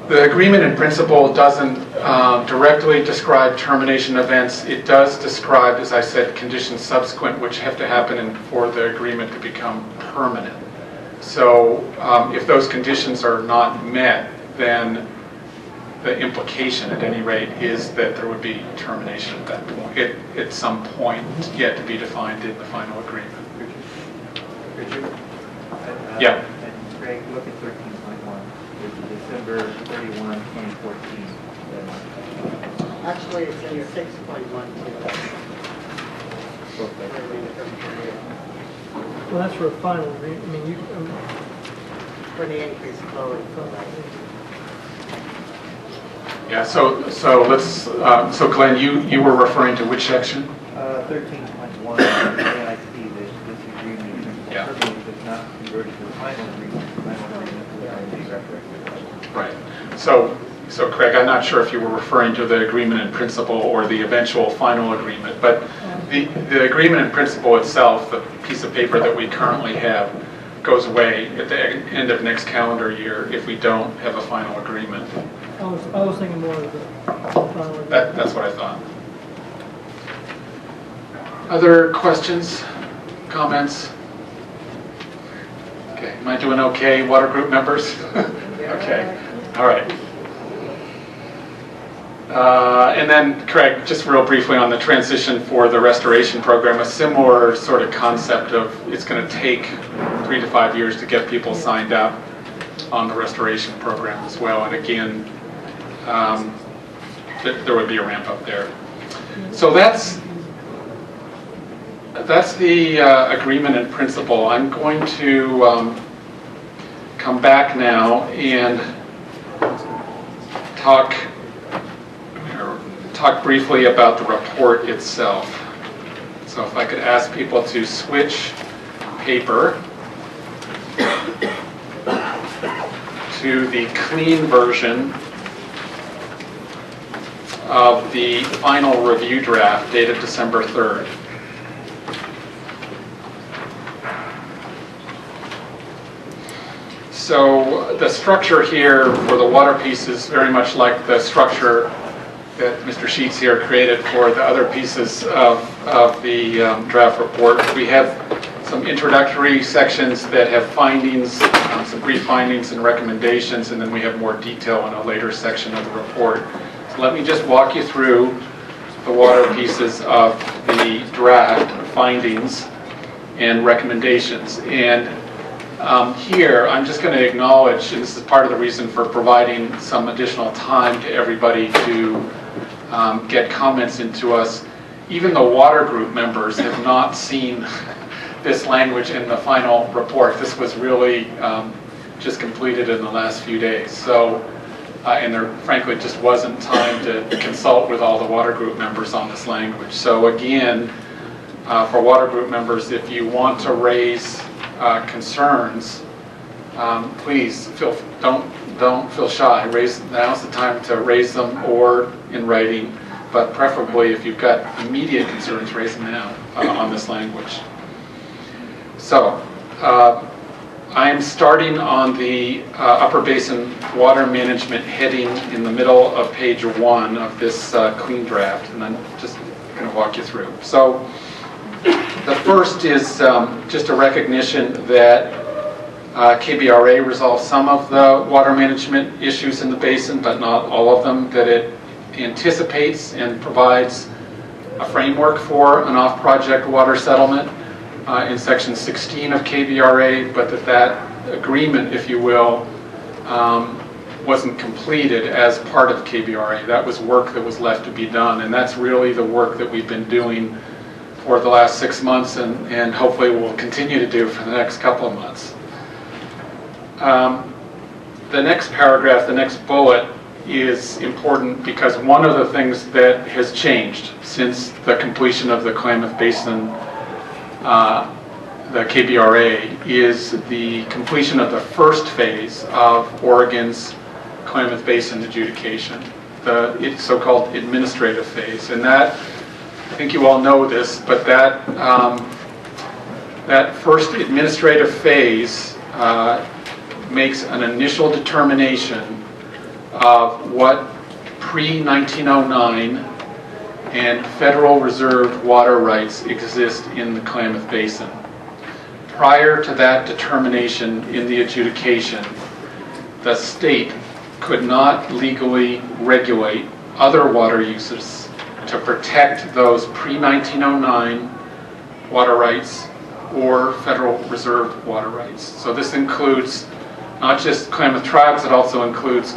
The agreement in principle doesn't directly describe termination events. It does describe, as I said, conditions subsequent which have to happen for the agreement to become permanent. So if those conditions are not met, then the implication at any rate is that there would be termination at that point, at some point yet to be defined in the final agreement. Yeah. And Greg, look at 13.1. It's December 31, 2014. Actually, it's in 6.12. Well, that's for a final agreement. I mean, For the increase flowing from that. Yeah. So Glenn, you were referring to which section? 13.1. AIC, this agreement. Yeah. Does not convert to the final agreement. The final agreement will be retroactive. Right. So Craig, I'm not sure if you were referring to the agreement in principle or the eventual final agreement, but the agreement in principle itself, the piece of paper that we currently have, goes away at the end of next calendar year if we don't have a final agreement. I was thinking more of the final agreement. That's what I thought. Other questions, comments? Okay, am I doing okay, water group members? Okay, all right. And then, Craig, just real briefly on the transition for the restoration program, a similar sort of concept of it's going to take 3 to 5 years to get people signed up on the restoration program as well. And again, there would be a ramp up there. So that's the agreement in principle. I'm going to come back now and talk briefly about the report itself. So if I could ask people to switch paper to the clean version of the final review draft dated December 3rd. So the structure here for the water piece is very much like the structure that Mr. Sheets here created for the other pieces of the draft report. We have some introductory sections that have findings, some brief findings and recommendations, and then we have more detail in a later section of the report. So let me just walk you through the water pieces of the draft findings and recommendations. And here, I'm just going to acknowledge, and this is part of the reason for providing some additional time to everybody to get comments into us. Even the water group members have not seen this language in the final report. This was really just completed in the last few days. So, and there frankly just wasn't time to consult with all the water group members on this language. So again, for water group members, if you want to raise concerns please don't feel shy. Now's the time to raise them, or in writing, but preferably if you've got immediate concerns, raise them now on this language. So I am starting on the Upper Basin Water Management heading in the middle of page 1 of this clean draft, and I'm just going to walk you through. So the first is just a recognition that KBRA resolved some of the water management issues in the basin, but not all of them, that it anticipates and provides a framework for an off-project water settlement in section 16 of KBRA, but that agreement, if you will, wasn't completed as part of KBRA. That was work that was left to be done, and that's really the work that we've been doing for the last 6 months, and hopefully we'll continue to do for the next couple of months. The next paragraph, the next bullet, is important because one of the things that has changed since the completion of the Klamath Basin, the KBRA, is the completion of the first phase of Oregon's Klamath Basin adjudication, the so-called administrative phase. And that, I think you all know this, but that first administrative phase makes an initial determination of what pre-1909 and Federal Reserve water rights exist in the Klamath Basin. Prior to that determination in the adjudication, the state could not legally regulate other water uses to protect those pre-1909 water rights or Federal Reserve water rights. So this includes not just Klamath tribes, it also includes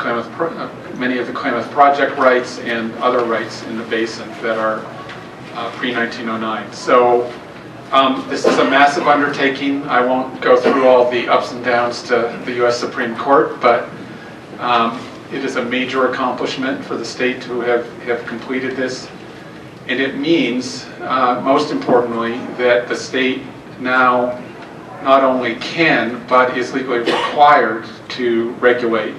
many of the Klamath project rights and other rights in the basin that are pre-1909. So this is a massive undertaking. I won't go through all the ups and downs to the U.S. Supreme Court, but it is a major accomplishment for the state to have completed this. And it means, most importantly, that the state now not only can, but is legally required to regulate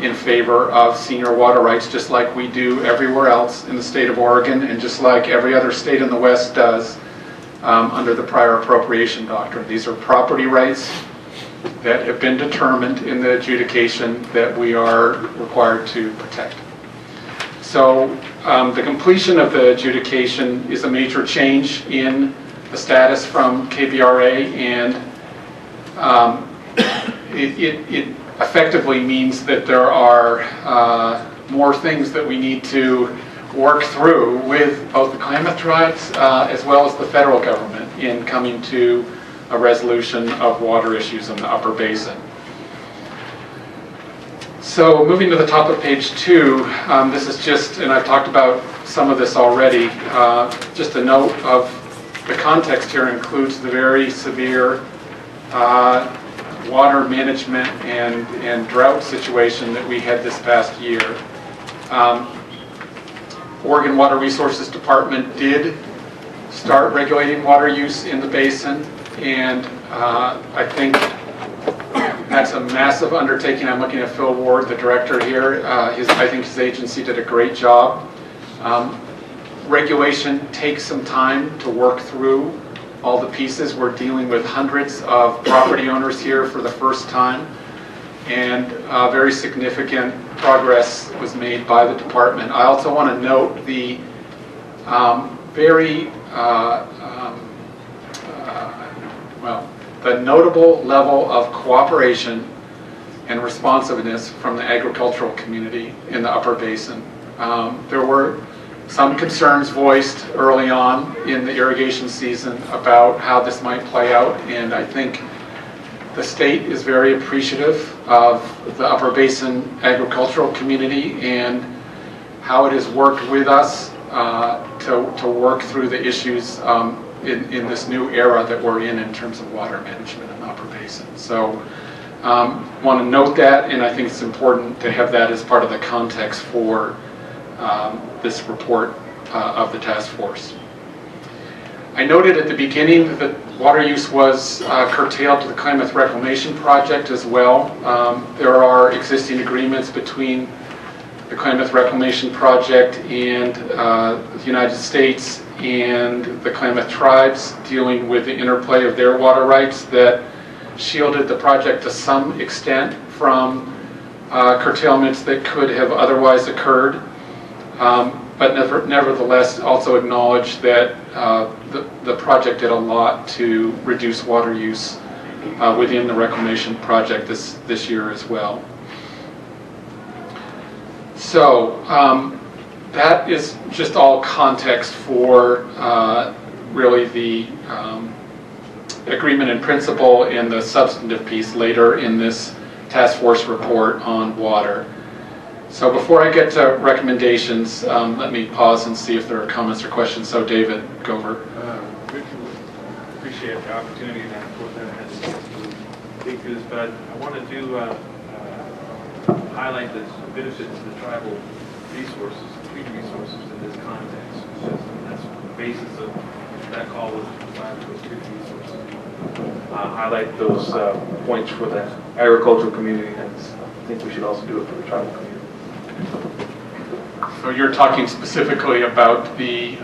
in favor of senior water rights, just like we do everywhere else in the state of Oregon, and just like every other state in the West does under the prior appropriation doctrine. These are property rights that have been determined in the adjudication that we are required to protect. So the completion of the adjudication is a major change in the status from KBRA, and it effectively means that there are more things that we need to work through with both the Klamath tribes as well as the federal government in coming to a resolution of water issues in the Upper Basin. So moving to the top of page 2, this is just, and I've talked about some of this already, just a note of the context here includes the very severe water management and drought situation that we had this past year. Oregon Water Resources Department did start regulating water use in the basin, and I think that's a massive undertaking. I'm looking at Phil Ward, the director here. I think his agency did a great job. Regulation takes some time to work through all the pieces. We're dealing with hundreds of property owners here for the first time, and very significant progress was made by the department. I also want to note the the notable level of cooperation and responsiveness from the agricultural community in the Upper Basin. There were some concerns voiced early on in the irrigation season about how this might play out, and I think the state is very appreciative of the Upper Basin agricultural community and how it has worked with us to work through the issues in this new era that we're in terms of water management in the Upper Basin. So want to note that, and I think it's important to have that as part of the context for this report of the task force. I noted at the beginning that water use was curtailed to the Klamath Reclamation Project as well. There are existing agreements between the Klamath Reclamation Project and the United States and the Klamath tribes dealing with the interplay of their water rights that shielded the project to some extent from curtailments that could have otherwise occurred. But nevertheless also acknowledge that the project did a lot to reduce water use within the reclamation project this year as well. So that is just all context for really the agreement in principle and the substantive piece later in this task force report on water. So before I get to recommendations, let me pause and see if there are comments or questions. So David, go over. Appreciate the opportunity and of course I had to dig through this, but I wanted to highlight the benefits of the tribal resources, treaty resources in this context. That's the basis of that call was to provide those treaty resources. Highlight those points for the agricultural community, and I think we should also do it for the tribal community. So you're talking specifically about the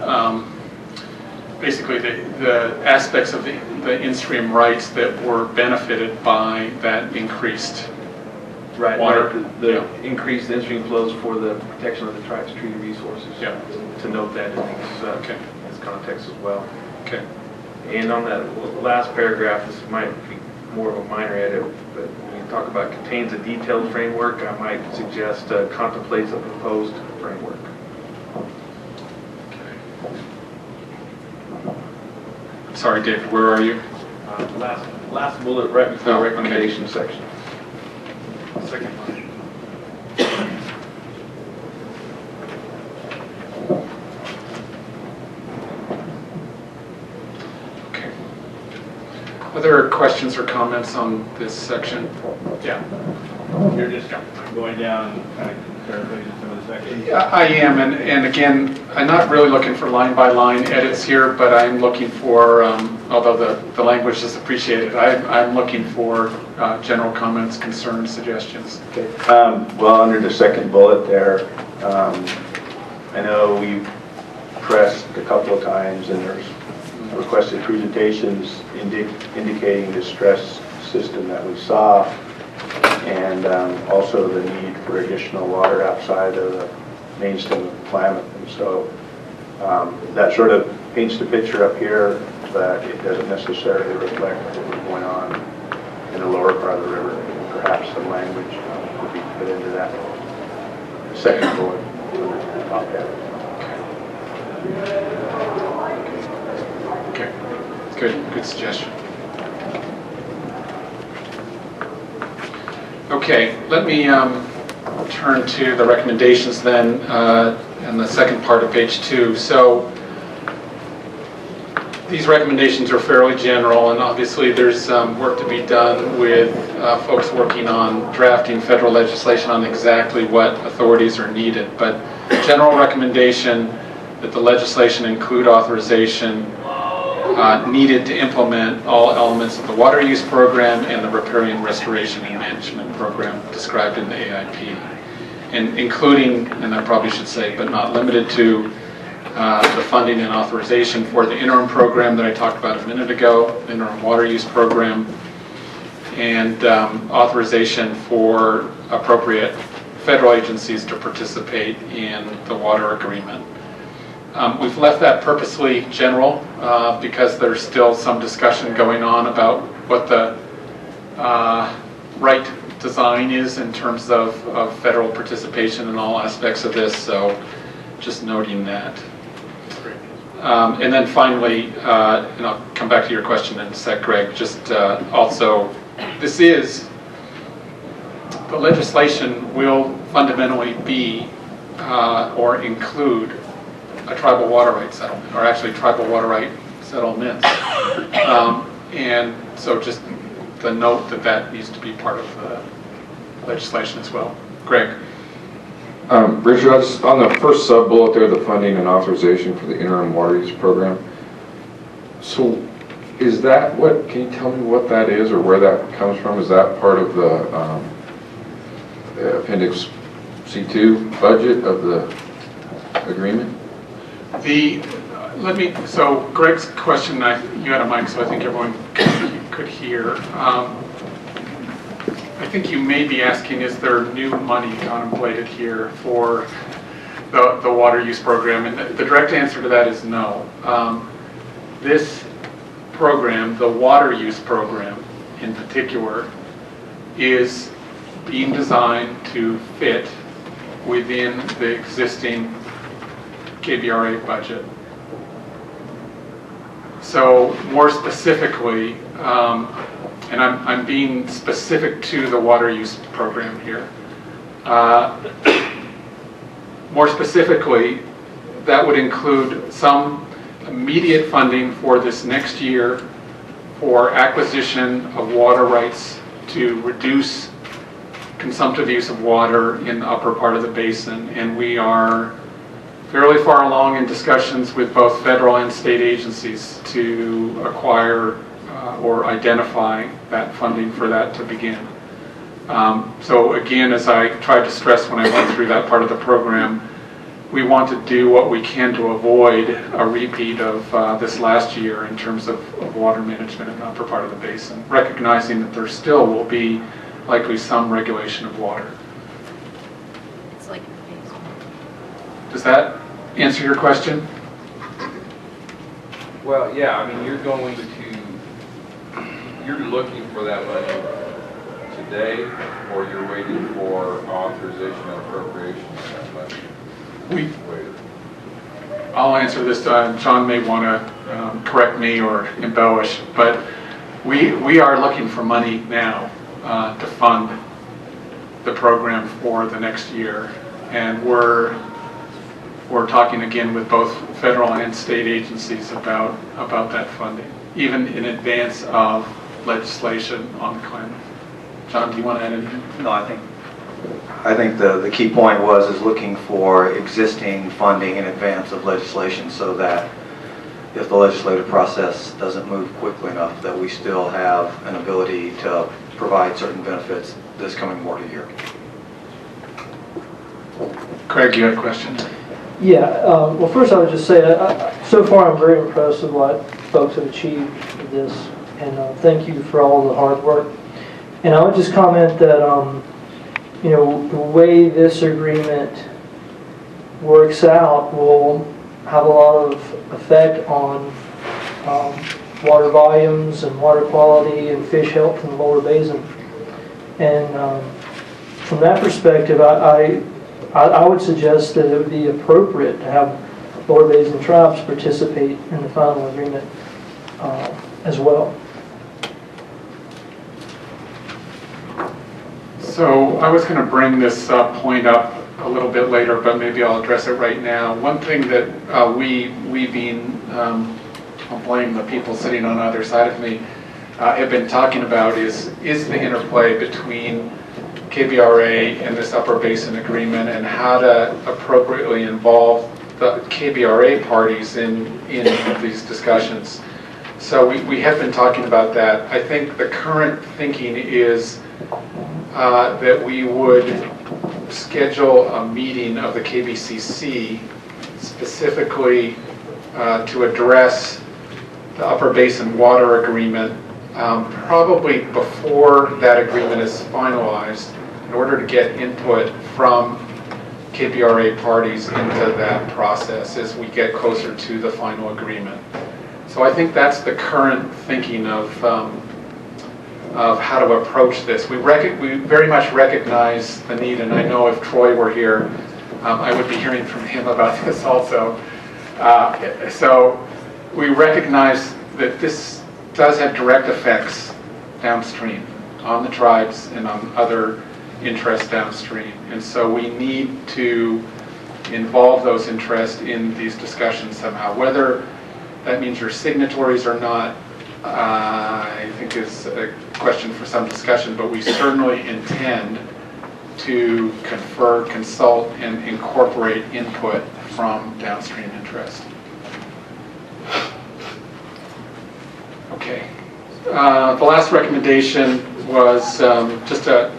basically the aspects of the in-stream rights that were benefited by that increased water. Right, the increased in-stream flows for the protection of the tribe's treaty resources. Yeah. To note that in this context as well. Okay. And on that last paragraph, this might be more of a minor edit, but when you talk about contains a detailed framework, I might suggest contemplates a proposed framework. Sorry, David, where are you? Last bullet right before the recommendation section. Second line. Okay. Other questions or comments on this section? Yeah. You're just going down, kind of paraphrasing some of the sections? Yeah, I am, and again, I'm not really looking for line-by-line edits here, but I'm looking for, although the language is appreciated, I'm looking for general comments, concerns, suggestions. Okay. Well, under the second bullet there, I know we've pressed a couple of times, and there's requested presentations indicating the stress system that we saw, and also the need for additional water outside of the main stem of Klamath. And so that sort of paints the picture up here, but it doesn't necessarily reflect what was going on in the lower part of the river. Perhaps some language could be put into that second bullet under the top half. Okay, good suggestion. Okay, let me turn to the recommendations then in the second part of page 2. So these recommendations are fairly general, and obviously there's work to be done with folks working on drafting federal legislation on exactly what authorities are needed. But general recommendation that the legislation include authorization needed to implement all elements of the water use program and the riparian restoration and management program described in the AIP. And including, and I probably should say, but not limited to, the funding and authorization for the interim program that I talked about a minute ago, interim water use program, and authorization for appropriate federal agencies to participate in the water agreement. We've left that purposely general because there's still some discussion going on about what the right design is in terms of federal participation in all aspects of this, so just noting that. And then finally, and I'll come back to your question in a sec, Greg, just also, this is, the legislation will fundamentally be or include a tribal water right settlement, or actually tribal water right settlements. And so just the note that that needs to be part of the legislation as well. Greg. Richard, I just, on the first sub-bullet there, the funding and authorization for the interim water use program, So is that what, can you tell me what that is or where that comes from? Is that part of the Appendix C2 budget of the agreement? So Greg's question, you had a mic, so I think everyone could hear. I think you may be asking, is there new money contemplated here for the water use program? And the direct answer to that is no. This program, the water use program in particular, is being designed to fit within the existing KBRA budget. So more specifically, and I'm being specific to the water use program here. More specifically, that would include some immediate funding for this next year for acquisition of water rights to reduce consumptive use of water in the upper part of the basin. And we are fairly far along in discussions with both federal and state agencies to acquire or identify that funding for that to begin. So again, as I tried to stress when I went through that part of the program, we want to do what we can to avoid a repeat of this last year in terms of water management in the upper part of the basin, recognizing that there still will be likely some regulation of water. It's like phase one. Does that answer your question? Well, yeah, I mean, you're looking for that money today, or you're waiting for authorization and appropriation of that money? I'll answer this. John may want to correct me or embellish, but we are looking for money now to fund the program for the next year, and we're talking again with both federal and state agencies about that funding, even in advance of legislation on Klamath. John, do you want to add anything? No, I think the key point is looking for existing funding in advance of legislation, so that if the legislative process doesn't move quickly enough, that we still have an ability to provide certain benefits this coming water year. Craig, you had a question? Yeah, well, first I would just say, so far I'm very impressed with what folks have achieved with this, and thank you for all the hard work. And I would just comment that, you know, the way this agreement works out will have a lot of effect on water volumes and water quality and fish health in the lower basin. And from that perspective, I would suggest that it would be appropriate to have lower basin tribes participate in the final agreement as well. So I was going to bring this point up a little bit later, but maybe I'll address it right now. One thing that we being, I'll blame the people sitting on either side of me, have been talking about is the interplay between KBRA and this upper basin agreement, and how to appropriately involve the KBRA parties in these discussions. So we have been talking about that. I think the current thinking is that we would schedule a meeting of the KBCC specifically to address the Upper Basin Water Agreement, probably before that agreement is finalized, in order to get input from KBRA parties into that process as we get closer to the final agreement. So I think that's the current thinking of how to approach this. We very much recognize the need, and I know if Troy were here, I would be hearing from him about this also. So we recognize that this does have direct effects downstream on the tribes and on other interests downstream. And so we need to involve those interests in these discussions somehow. Whether that means you're signatories or not, I think is a question for some discussion, but we certainly intend to confer, consult, and incorporate input from downstream interest. Okay. The last recommendation was just a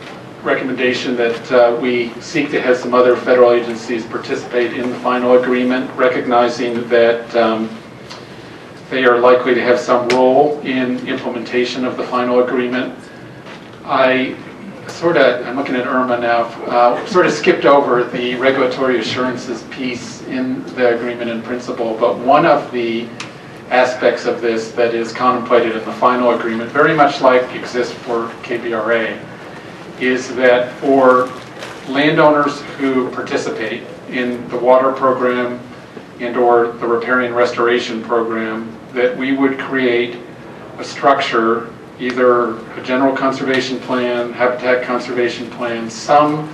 recommendation that we seek to have some other federal agencies participate in the final agreement, recognizing that they are likely to have some role in implementation of the final agreement. I'm looking at Irma now, sort of skipped over the regulatory assurances piece in the agreement in principle, but one of the aspects of this that is contemplated in the final agreement, very much like exists for KBRA, is that for landowners who participate in the water program and or the repairing and restoration program, that we would create a structure, either a general conservation plan, habitat conservation plan, some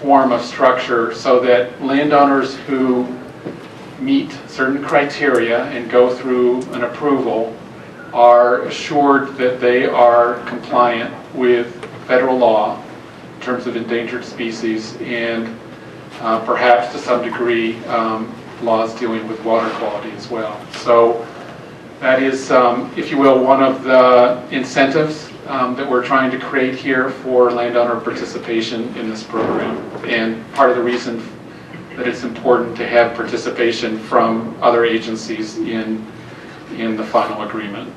form of structure so that landowners who meet certain criteria and go through an approval are assured that they are compliant with federal law in terms of endangered species and perhaps to some degree laws dealing with water quality as well. So that is, if you will, one of the incentives that we're trying to create here for landowner participation in this program, and part of the reason that it's important to have participation from other agencies in the final agreement.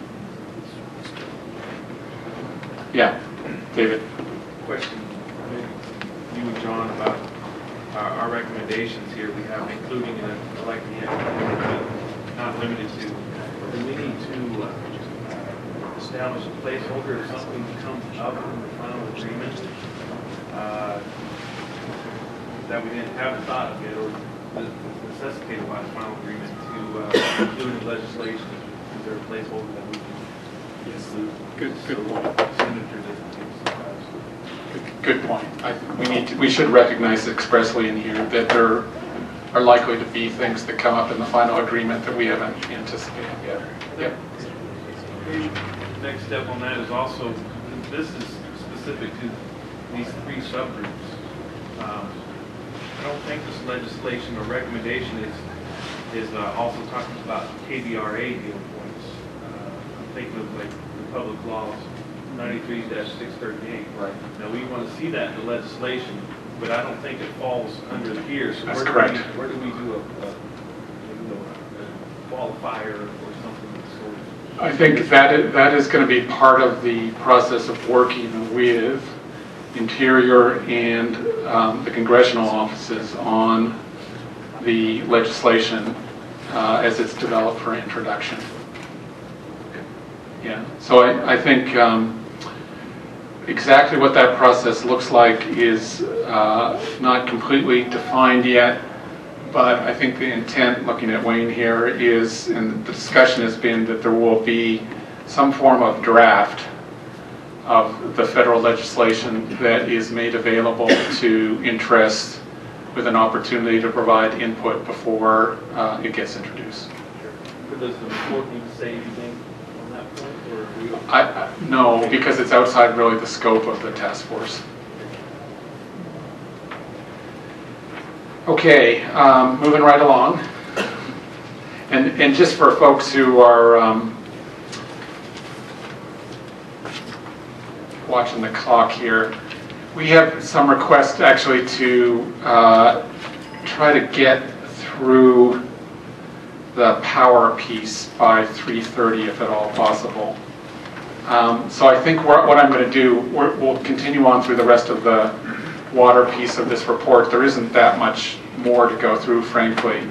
Yeah, David. Question, maybe you and John, about our recommendations here. We have including in it, like not limited to. Do we need to establish a placeholder if something comes up in the final agreement that we didn't have thought of yet, or necessitated by the final agreement to include in legislation? Is there a placeholder that we can? Yes, good point. Good point. We should recognize expressly in here that there are likely to be things that come up in the final agreement that we haven't anticipated yet. Yep. Next step on that is also, this is specific to these three subgroups. I don't think this legislation or recommendation is also talking about KBRA deal points. I'm thinking of like the public laws 93-638. Right. Now we want to see that in the legislation, but I don't think it falls under here. So that's correct. Where do we do a qualifier or something of the sort? I think that is going to be part of the process of working with Interior and the congressional offices on the legislation as it's developed for introduction. Yeah, so I think exactly what that process looks like is not completely defined yet, but I think the intent, looking at Wayne here, is, and the discussion has been that there will be some form of draft of the federal legislation that is made available to interest with an opportunity to provide input before it gets introduced. Does the report need to say anything on that point? Or no, because it's outside really the scope of the task force. Okay, moving right along. And just for folks who are watching the clock here, we have some requests actually to try to get through the power piece by 3:30 if at all possible. So I think what I'm going to do, we'll continue on through the rest of the water piece of this report. There isn't that much more to go through, frankly.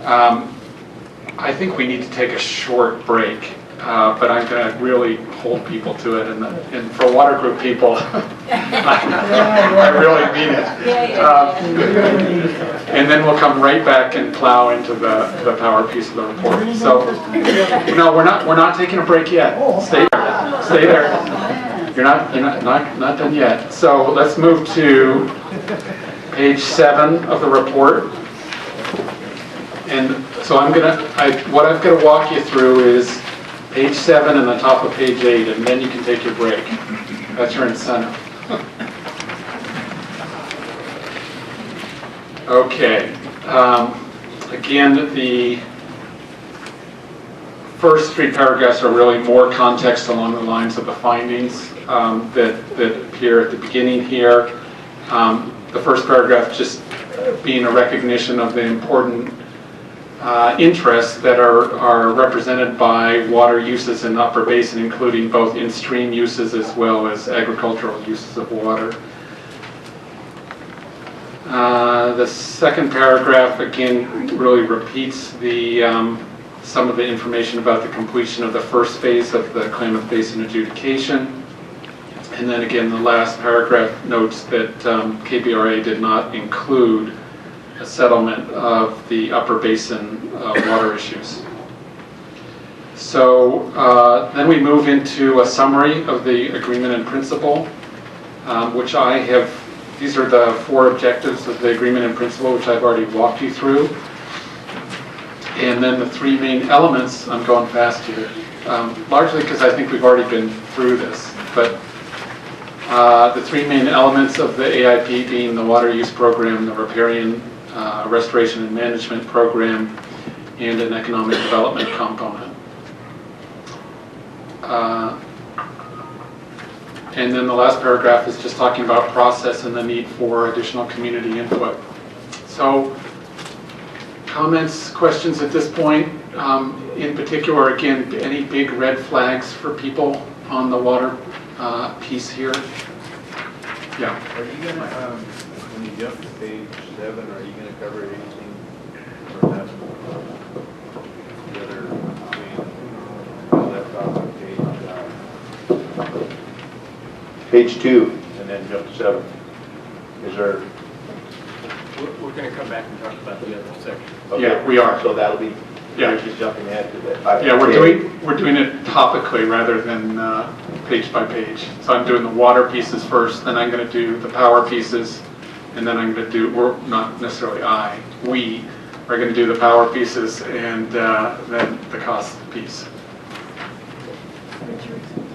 I think we need to take a short break, but I'm going to really hold people to it. And for water group people, I really mean it. And then we'll come right back and plow into the power piece of the report. So, no, we're not taking a break yet. Stay there. Stay there. You're not done yet. So let's move to page 7 of the report. And so what I'm going to walk you through is page 7 and the top of page 8, and then you can take your break. That's your incentive. Okay. Again, the first three paragraphs are really more context along the lines of the findings that appear at the beginning here. The first paragraph just being a recognition of the important interests that are represented by water uses in the Upper Basin, including both in-stream uses as well as agricultural uses of water. The second paragraph again really repeats some of the information about the completion of the first phase of the Klamath Basin adjudication. And then again, the last paragraph notes that KBRA did not include a settlement of the Upper Basin water issues. So then we move into a summary of the agreement in principle, which I have, these are the 4 objectives of the agreement in principle, which I've already walked you through. And then the 3 main elements, I'm going fast here, largely because I think we've already been through this, but the 3 main elements of the AIP being the water use program, the riparian restoration and management program, and an economic development component. And then the last paragraph is just talking about process and the need for additional community input. So comments, questions at this point? In particular, again, any big red flags for people on the water piece here? Yeah. Are you going to, when you jump to page 7, are you going to cover anything from that? The other, left off on Page 2, and then jump to 7. Is there? We're going to come back and talk about the other section. Okay. Yeah, we are. So that'll be, yeah, just jumping ahead to that. Yeah, we're doing it topically rather than page by page. So I'm doing the water pieces first, then I'm going to do the power pieces, and then I'm going to do, we're not necessarily we are going to do the power pieces and then the cost piece.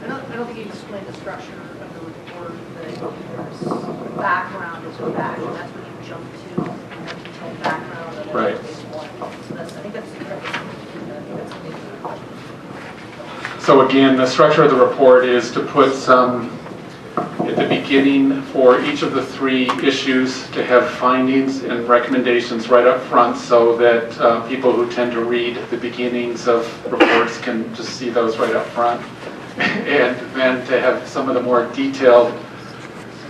I don't think you explained the structure of the report, the background is the back, and that's what you jump to, and then detailed background, and then right. So that's, I think that's something. So again, the structure of the report is to put some, at the beginning for each of the 3 issues, to have findings and recommendations right up front so that people who tend to read the beginnings of reports can just see those right up front. And then to have some of the more detailed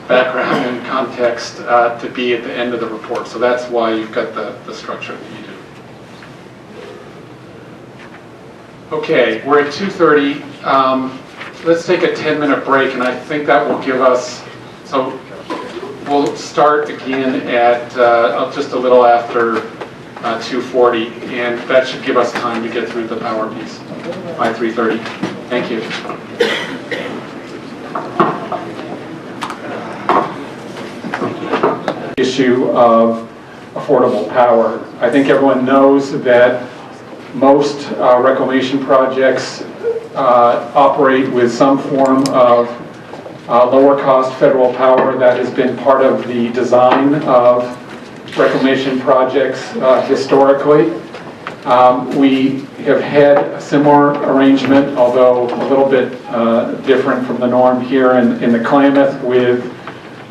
background and context to be at the end of the report. So that's why you've got the structure that you do. Okay, we're at 2:30. Let's take a 10-minute break, and I think that will give us, so we'll start again at just a little after 2:40, and that should give us time to get through the power piece by 3:30. Thank you. Issue of affordable power. I think everyone knows that most reclamation projects operate with some form of lower cost federal power. That has been part of the design of reclamation projects historically. We have had a similar arrangement, although a little bit different from the norm here in the Klamath, with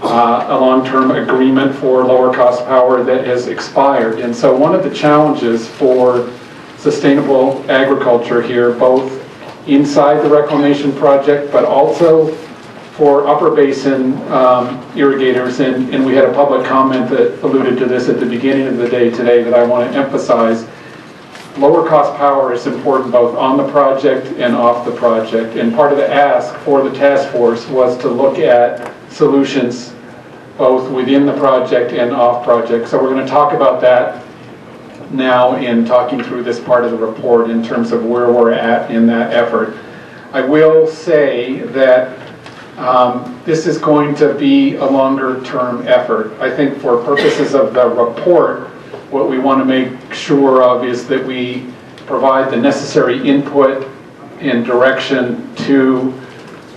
a long-term agreement for lower cost power that has expired. And so one of the challenges for sustainable agriculture here, both inside the reclamation project, but also for Upper Basin irrigators, and we had a public comment that alluded to this at the beginning of the day today that I want to emphasize. Lower cost power is important both on the project and off the project, and part of the ask for the task force was to look at solutions both within the project and off project. So we're going to talk about that now in talking through this part of the report in terms of where we're at in that effort. I will say that this is going to be a longer term effort. I think for purposes of the report, what we want to make sure of is that we provide the necessary input and direction to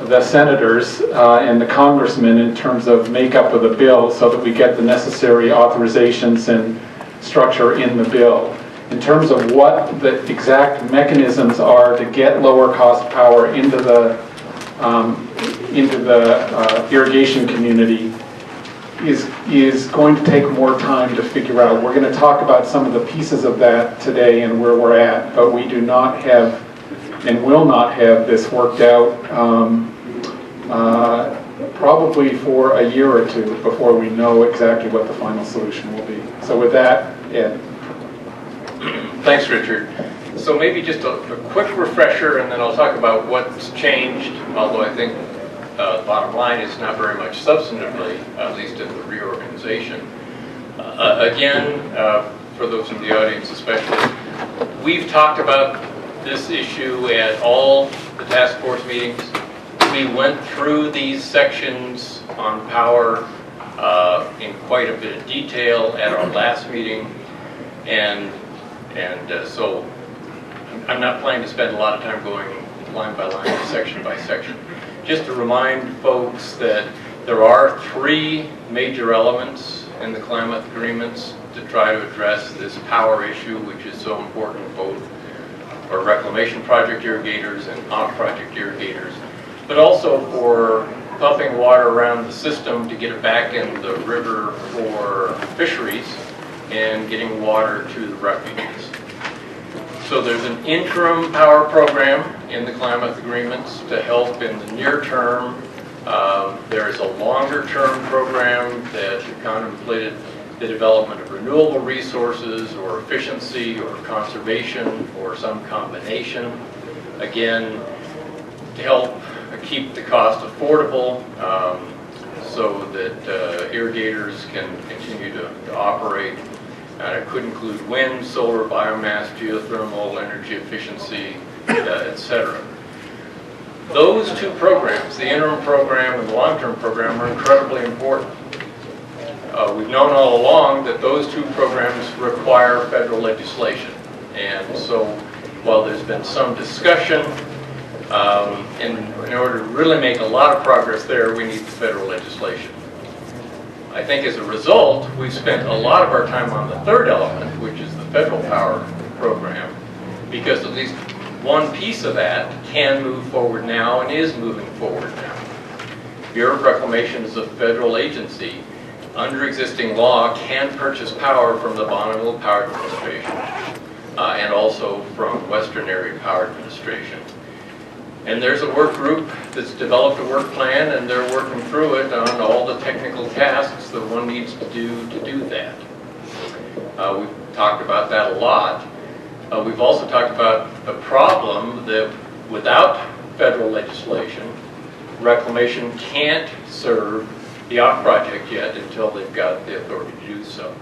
the senators and the congressmen in terms of makeup of the bill so that we get the necessary authorizations and structure in the bill. in terms of what the exact mechanisms are to get lower cost power into the irrigation community is going to take more time to figure out. We're going to talk about some of the pieces of that today and where we're at, but we do not have and will not have this worked out probably for a year or two before we know exactly what the final solution will be. So with that, Ed. Thanks, Richard. So maybe just a quick refresher, and then I'll talk about what's changed, although I think the bottom line is not very much substantively, at least in the reorganization. Again, for those in the audience especially, we've talked about this issue at all the task force meetings. We went through these sections on power in quite a bit of detail at our last meeting, and so I'm not planning to spend a lot of time going line by line, section by section. Just to remind folks that there are 3 major elements in the Klamath agreements to try to address this power issue, which is so important both for reclamation project irrigators and off-project irrigators, but also for pumping water around the system to get it back in the river for fisheries and getting water to the refuges. So there's an interim power program in the Klamath agreements to help in the near term. There's a longer term program that contemplated the development of renewable resources or efficiency or conservation or some combination. Again, to help keep the cost affordable so that irrigators can continue to operate. It could include wind, solar, biomass, geothermal, energy efficiency, etc. Those 2 programs, the interim program and the long-term program, are incredibly important. We've known all along that those 2 programs require federal legislation. And so while there's been some discussion, in order to really make a lot of progress there, we need the federal legislation. I think as a result, we've spent a lot of our time on the 3rd element, which is the federal power program, because at least one piece of that can move forward now and is moving forward now. Bureau of Reclamation is a federal agency. Under existing law, can purchase power from the Bonneville Power Administration and also from Western Area Power Administration. And there's a work group that's developed a work plan, and they're working through it on all the technical tasks that one needs to do that. We've talked about that a lot. We've also talked about the problem that without federal legislation, reclamation can't serve the OP project yet until they've got the authority to do so.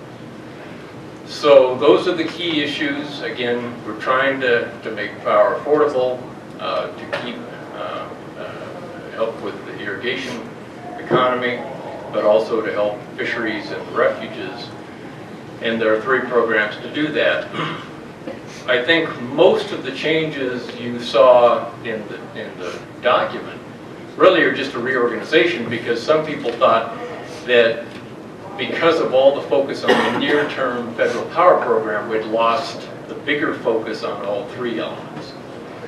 So those are the key issues. Again, we're trying to make power affordable, to keep help with the irrigation economy, but also to help fisheries and refuges. And there are 3 programs to do that. I think most of the changes you saw in the document really are just a reorganization, because some people thought that because of all the focus on the near-term federal power program, we'd lost the bigger focus on all 3 elements.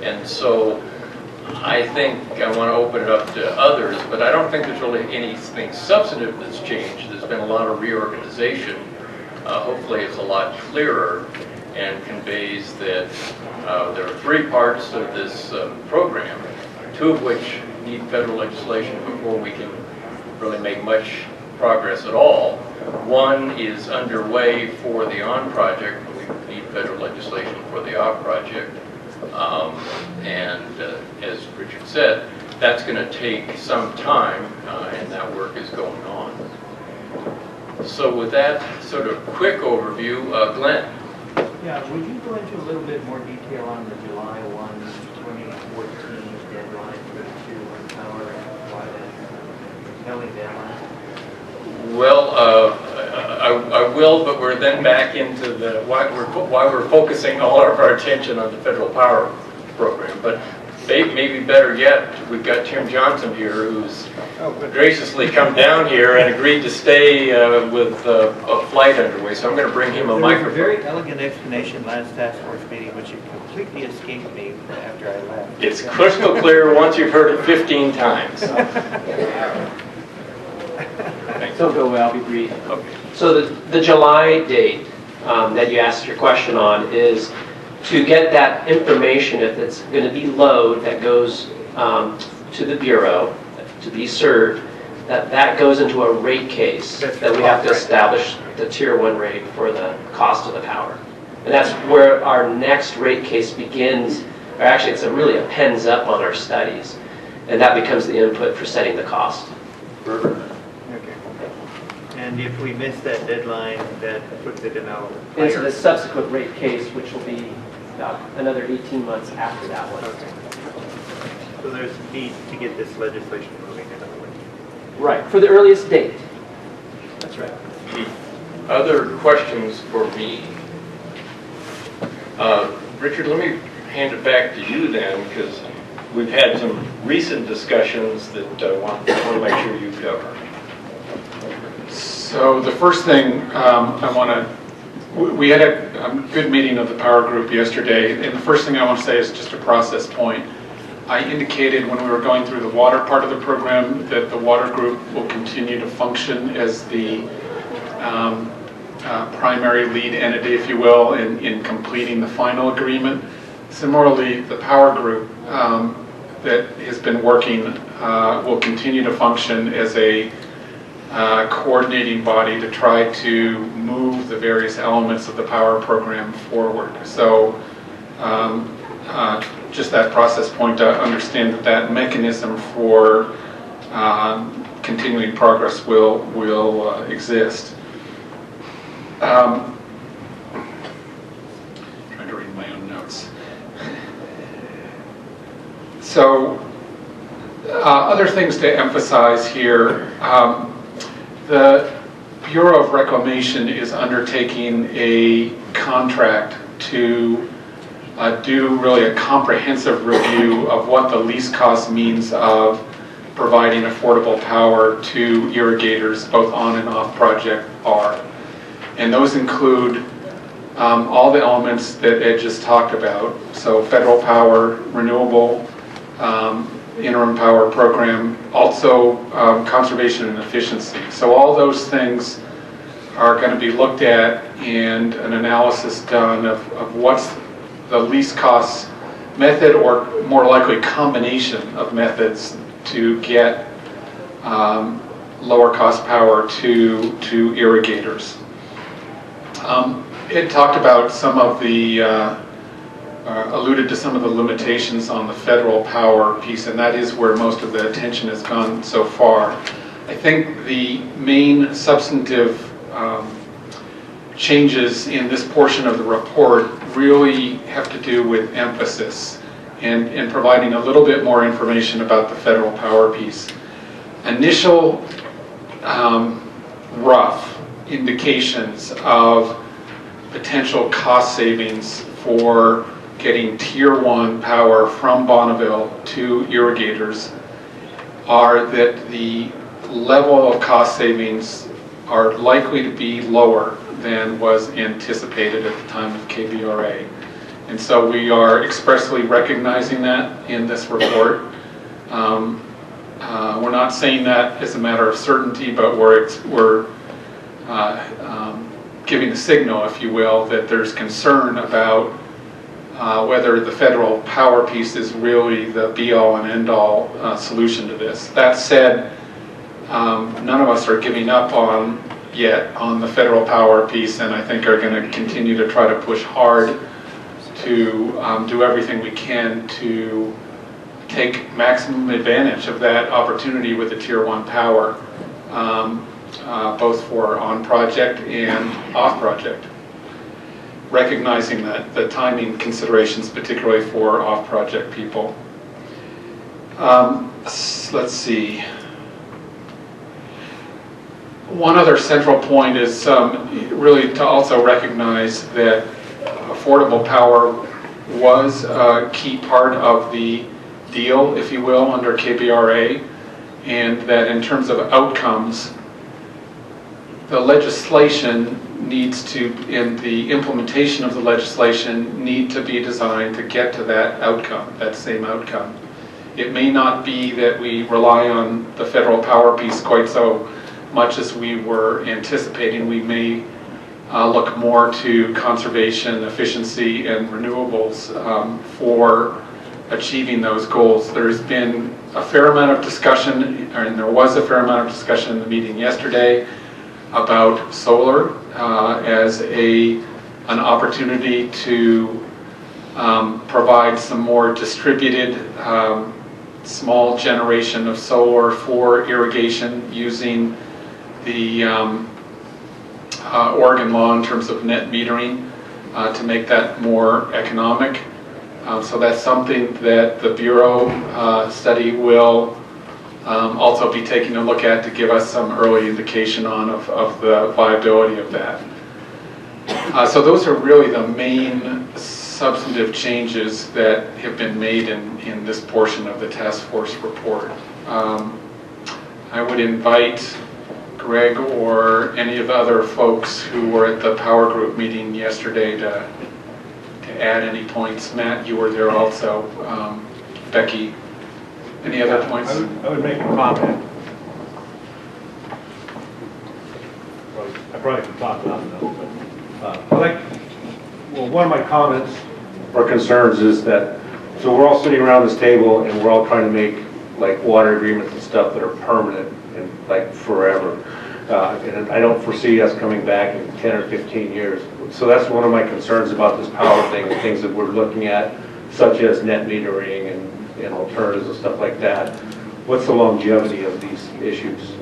And so I think I want to open it up to others, but I don't think there's really anything substantive that's changed. There's been a lot of reorganization. Hopefully it's a lot clearer and conveys that there are 3 parts of this program, 2 of which need federal legislation before we can really make much progress at all. 1 is underway for the ON project, but we need federal legislation for the OFF project. As Richard said, that's going to take some time, and that work is going on. So with that sort of quick overview, Glenn. Yeah, would you go into a little bit more detail on the July 1, 2014 deadline for the Tier 1 power and why that compelling deadline? Well, I will, but we're then back into the why we're focusing all of our attention on the federal power program. But maybe better yet, we've got Tim Johnson here, who's graciously come down here and agreed to stay with a flight underway. So I'm going to bring him a There was a microphone. very elegant explanation last task force meeting, which completely escaped me after I left. It's crystal clear once you've heard it 15 times. So Bill, I'll be brief. Okay. So the July date that you asked your question on is to get that information, if it's going to be load that goes to the Bureau to be served, that goes into a rate case that we have to establish the Tier 1 rate for the cost of the power. And that's where our next rate case begins, or actually it's really a pens up on our studies. And that becomes the input for setting the cost. Okay. And if we miss that deadline, that puts it in our... Into the subsequent rate case, which will be about another 18 months after that one. Okay. So there's a need to get this legislation moving in other ways. Right, for the earliest date. That's right. Other questions for me? Richard, let me hand it back to you then, because we've had some recent discussions that I want to make sure you cover. So the first thing we had a good meeting of the power group yesterday, and the first thing I want to say is just a process point. I indicated when we were going through the water part of the program that the water group will continue to function as the primary lead entity, if you will, in completing the final agreement. Similarly, the power group that has been working will continue to function as a coordinating body to try to move the various elements of the power program forward. So just that process point to understand that that mechanism for continuing progress will exist. Trying to read my own notes. So other things to emphasize here. The Bureau of Reclamation is undertaking a contract to do really a comprehensive review of what the least cost means of providing affordable power to irrigators, both on and off project are. And those include all the elements that Ed just talked about. So federal power, renewable, interim power program, also conservation and efficiency. So all those things are going to be looked at and an analysis done of what's the least cost method, or more likely combination of methods to get lower cost power to irrigators. It talked about some of the alluded to some of the limitations on the federal power piece, and that is where most of the attention has gone so far. I think the main substantive changes in this portion of the report really have to do with emphasis and providing a little bit more information about the federal power piece. Initial rough indications of potential cost savings for getting Tier 1 power from Bonneville to irrigators are that the level of cost savings are likely to be lower than was anticipated at the time of KBRA. And so we are expressly recognizing that in this report. We're not saying that as a matter of certainty, but we're giving a signal, if you will, that there's concern about whether the federal power piece is really the be-all and end-all solution to this. That said, none of us are giving up on the federal power piece, and I think are going to continue to try to push hard to do everything we can to take maximum advantage of that opportunity with the Tier 1 power, both for on-project and off-project, recognizing that the timing considerations, particularly for off-project people. Let's see. One other central point is really to also recognize that affordable power was a key part of the deal, if you will, under KBRA, and that in terms of outcomes, the legislation needs to, in the implementation of the legislation, need to be designed to get to that outcome, that same outcome. It may not be that we rely on the federal power piece quite so much as we were anticipating. We may look more to conservation, efficiency, and renewables for achieving those goals. There's been a fair amount of discussion, and there was a fair amount of discussion in the meeting yesterday about solar as an opportunity to provide some more distributed small generation of solar for irrigation using the Oregon law in terms of net metering to make that more economic. So that's something that the Bureau study will also be taking a look at to give us some early indication on of the viability of that. So those are really the main substantive changes that have been made in this portion of the task force report. I would invite Greg or any of the other folks who were at the power group meeting yesterday to add any points. Matt, you were there also. Becky, any other points? I would make a comment. I probably could talk loud enough, but one of my comments or concerns is that, so we're all sitting around this table and we're all trying to make like water agreements and stuff that are permanent and like forever. And I don't foresee us coming back in 10 or 15 years. So that's one of my concerns about this power thing, and things that we're looking at, such as net metering and alternatives and stuff like that. What's the longevity of these issues?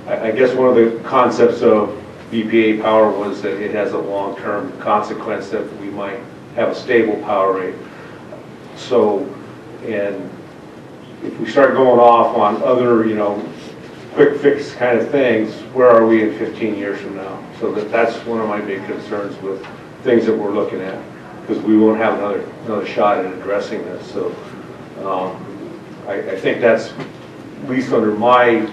I guess one of the concepts of BPA power was that it has a long-term consequence that we might have a stable power rate. So, and if we start going off on other, quick fix kind of things, where are we in 15 years from now? So that's one of my big concerns with things that we're looking at, because we won't have another shot at addressing this. So I think that's, at least under my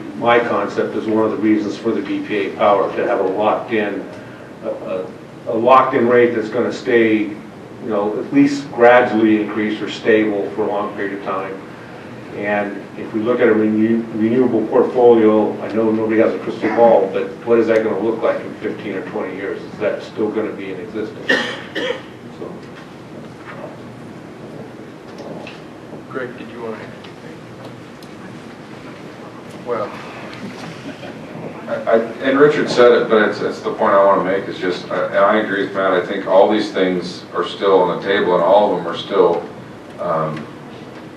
concept, is one of the reasons for the BPA power, to have a locked-in rate that's going to stay, at least gradually increase or stable for a long period of time. And if we look at a renewable portfolio, I know nobody has a crystal ball, but what is that going to look like in 15 or 20 years? Is that still going to be in existence? So. Greg, did you want to? Well, and Richard said it, but it's the point I want to make is just, and I agree with Matt, I think all these things are still on the table and all of them are still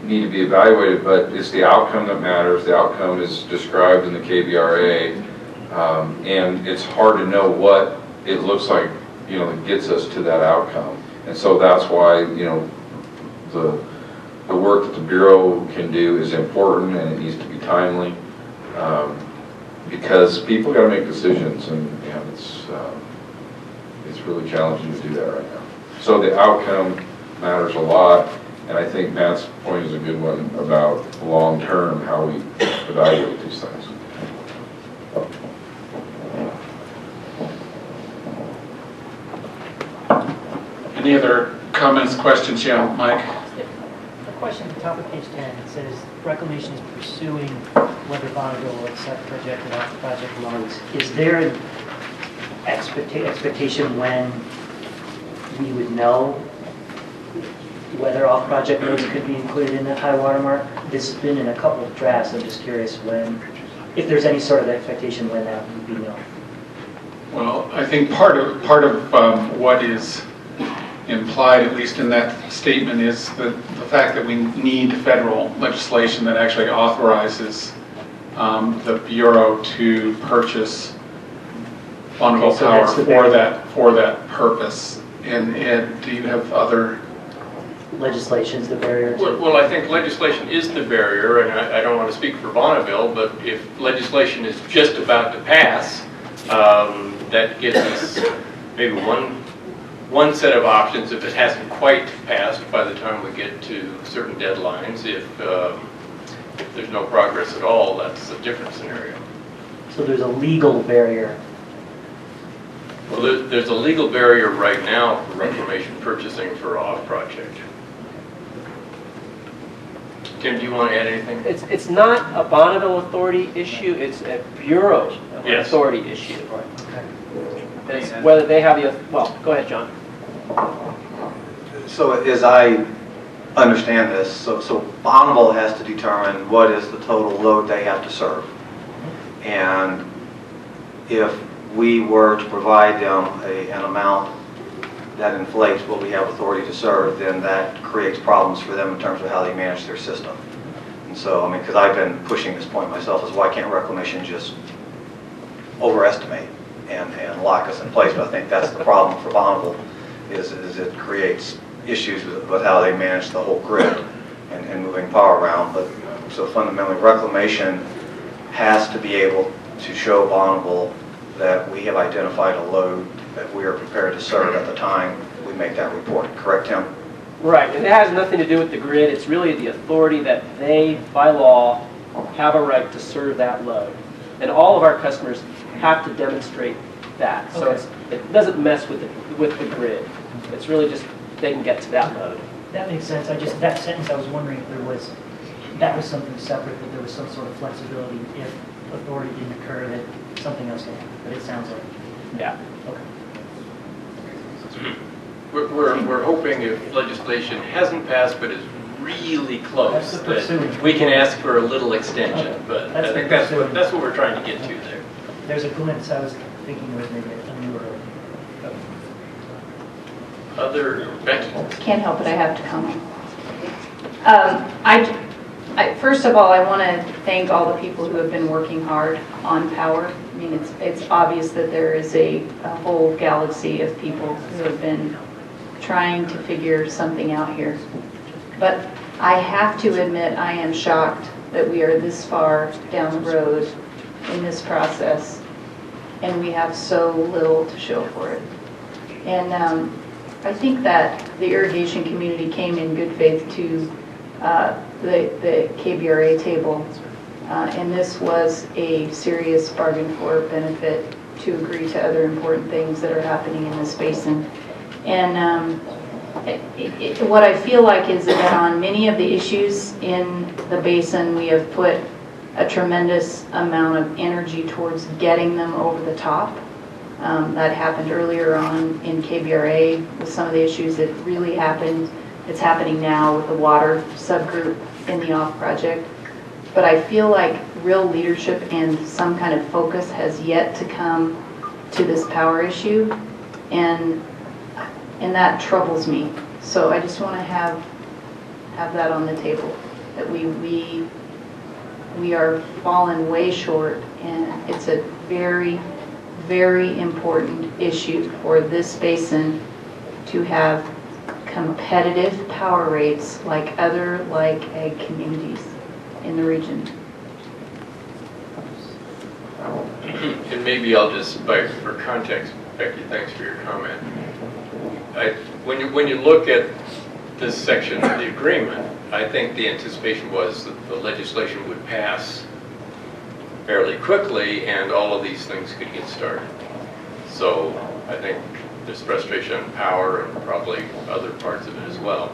need to be evaluated, but it's the outcome that matters. The outcome is described in the KBRA, and it's hard to know what it looks like, that gets us to that outcome. And so that's why, the work that the Bureau can do is important, and it needs to be timely, because people got to make decisions, and it's really challenging to do that right now. So the outcome matters a lot. And I think Matt's point is a good one about long-term, how we evaluate these things. Any other comments, questions? Yeah, Mike? A question at the top of page 10. It says, Reclamation is pursuing whether Bonneville will accept projected off-project loans. Is there an expectation when we would know whether off-project loads could be included in that high water mark? This has been in a couple of drafts. I'm just curious if there's any sort of expectation when that would be known. Well, I think part of what is implied, at least in that statement, is the fact that we need federal legislation that actually authorizes the Bureau to purchase Bonneville Power for that purpose. And Ed, do you have other? Legislation's the barrier? Well, I think legislation is the barrier, and I don't want to speak for Bonneville, but if legislation is just about to pass, that gives us maybe one set of options if it hasn't quite passed by the time we get to certain deadlines. If there's no progress at all, that's a different scenario. So there's a legal barrier. Well, there's a legal barrier right now for reclamation purchasing for off project. Tim, do you want to add anything? It's not a Bonneville Authority issue, it's a Bureau of Authority issue. And it's whether they have the, well, go ahead, John. So as I understand this, so Bonneville has to determine what is the total load they have to serve. And if we were to provide them an amount that inflates what we have authority to serve, then that creates problems for them in terms of how they manage their system. And so, I mean, because I've been pushing this point myself, is why can't reclamation just overestimate and lock us in place? But I think that's the problem for Bonneville, is it creates issues with how they manage the whole grid and moving power around. But so fundamentally, reclamation has to be able to show Bonneville that we have identified a load that we are prepared to serve at the time we make that report. Correct, Tim? Right, and it has nothing to do with the grid. It's really the authority that they, by law, have a right to serve that load. And all of our customers have to demonstrate that. So it doesn't mess with the grid. It's really just they can get to that load. That makes sense. That sentence, I was wondering if that was something separate, that there was some sort of flexibility if authority didn't occur, that something else could happen. But it sounds like. Yeah. Okay. We're hoping if legislation hasn't passed but is really close, that we can ask for a little extension. But I think that's what we're trying to get to there. There's a glimpse. I was thinking it was maybe a newer. Other, Becky? Can't help it, I have to comment. First of all, I want to thank all the people who have been working hard on power. I mean, it's obvious that there is a whole galaxy of people who have been trying to figure something out here. But I have to admit, I am shocked that we are this far down the road in this process, and we have so little to show for it. And I think that the irrigation community came in good faith to the KBRA table, and this was a serious bargain for benefit to agree to other important things that are happening in this basin. And what I feel like is that on many of the issues in the basin, we have put a tremendous amount of energy towards getting them over the top. That happened earlier on in KBRA with some of the issues that really happened. It's happening now with the water subgroup in the off project. But I feel like real leadership and some kind of focus has yet to come to this power issue, and that troubles me. So I just want to have that on the table, that we are falling way short, and it's a very, very important issue for this basin to have competitive power rates like other ag communities in the region. And maybe I'll just, for context, Becky, thanks for your comment. When you look at this section of the agreement, I think the anticipation was that the legislation would pass fairly quickly and all of these things could get started. So I think there's frustration on power and probably other parts of it as well.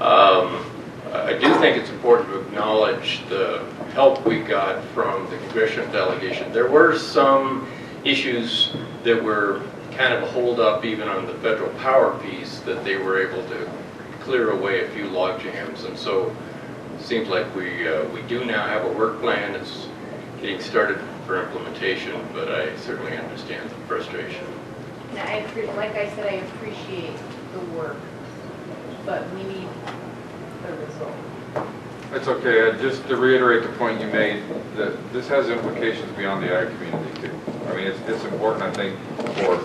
I do think it's important to acknowledge the help we got from the congressional delegation. There were some issues that were kind of a hold up even on the federal power piece that they were able to clear away a few log jams. And so it seems like we do now have a work plan. It's getting started for implementation, but I certainly understand the frustration. And like I said, I appreciate the work, but we need the result. It's okay, Ed. Just to reiterate the point you made, that this has implications beyond the ag community too. I mean, it's important, I think, for,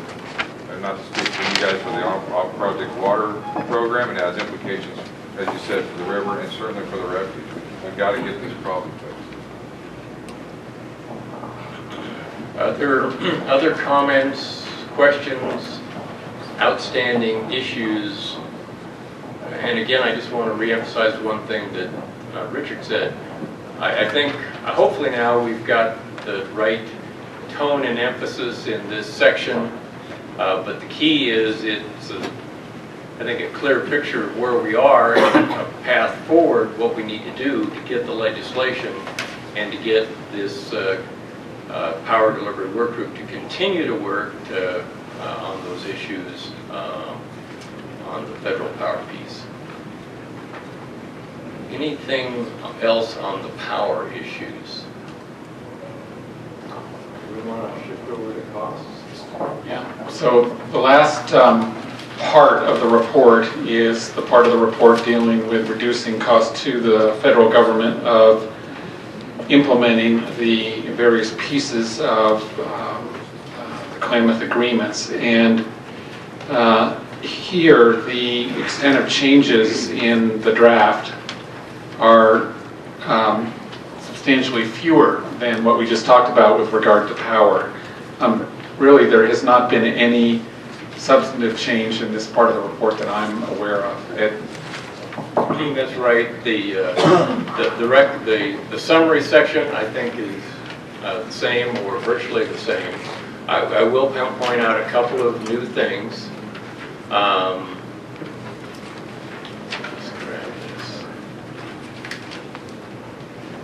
and not to speak for you guys, for the off-project water program, and it has implications, as you said, for the river and certainly for the refuge. We've got to get this problem fixed. Other comments, questions? outstanding issues. And again, I just want to reemphasize one thing that Richard said. I think hopefully now we've got the right tone and emphasis in this section, but the key is it's I think a clear picture of where we are and a path forward, what we need to do to get the legislation and to get this power delivery work group to continue to work on those issues on the federal power piece. Anything else on the power issues? Do we want to shift over to costs? Yeah, so the last part of the report is the part of the report dealing with reducing costs to the federal government of implementing the various pieces of the Klamath agreements. And here, the extent of changes in the draft are substantially fewer than what we just talked about with regard to power. Really, there has not been any substantive change in this part of the report that I'm aware of. I think that's right. The summary section, I think, is the same or virtually the same. I will point out a couple of new things. Let's grab this.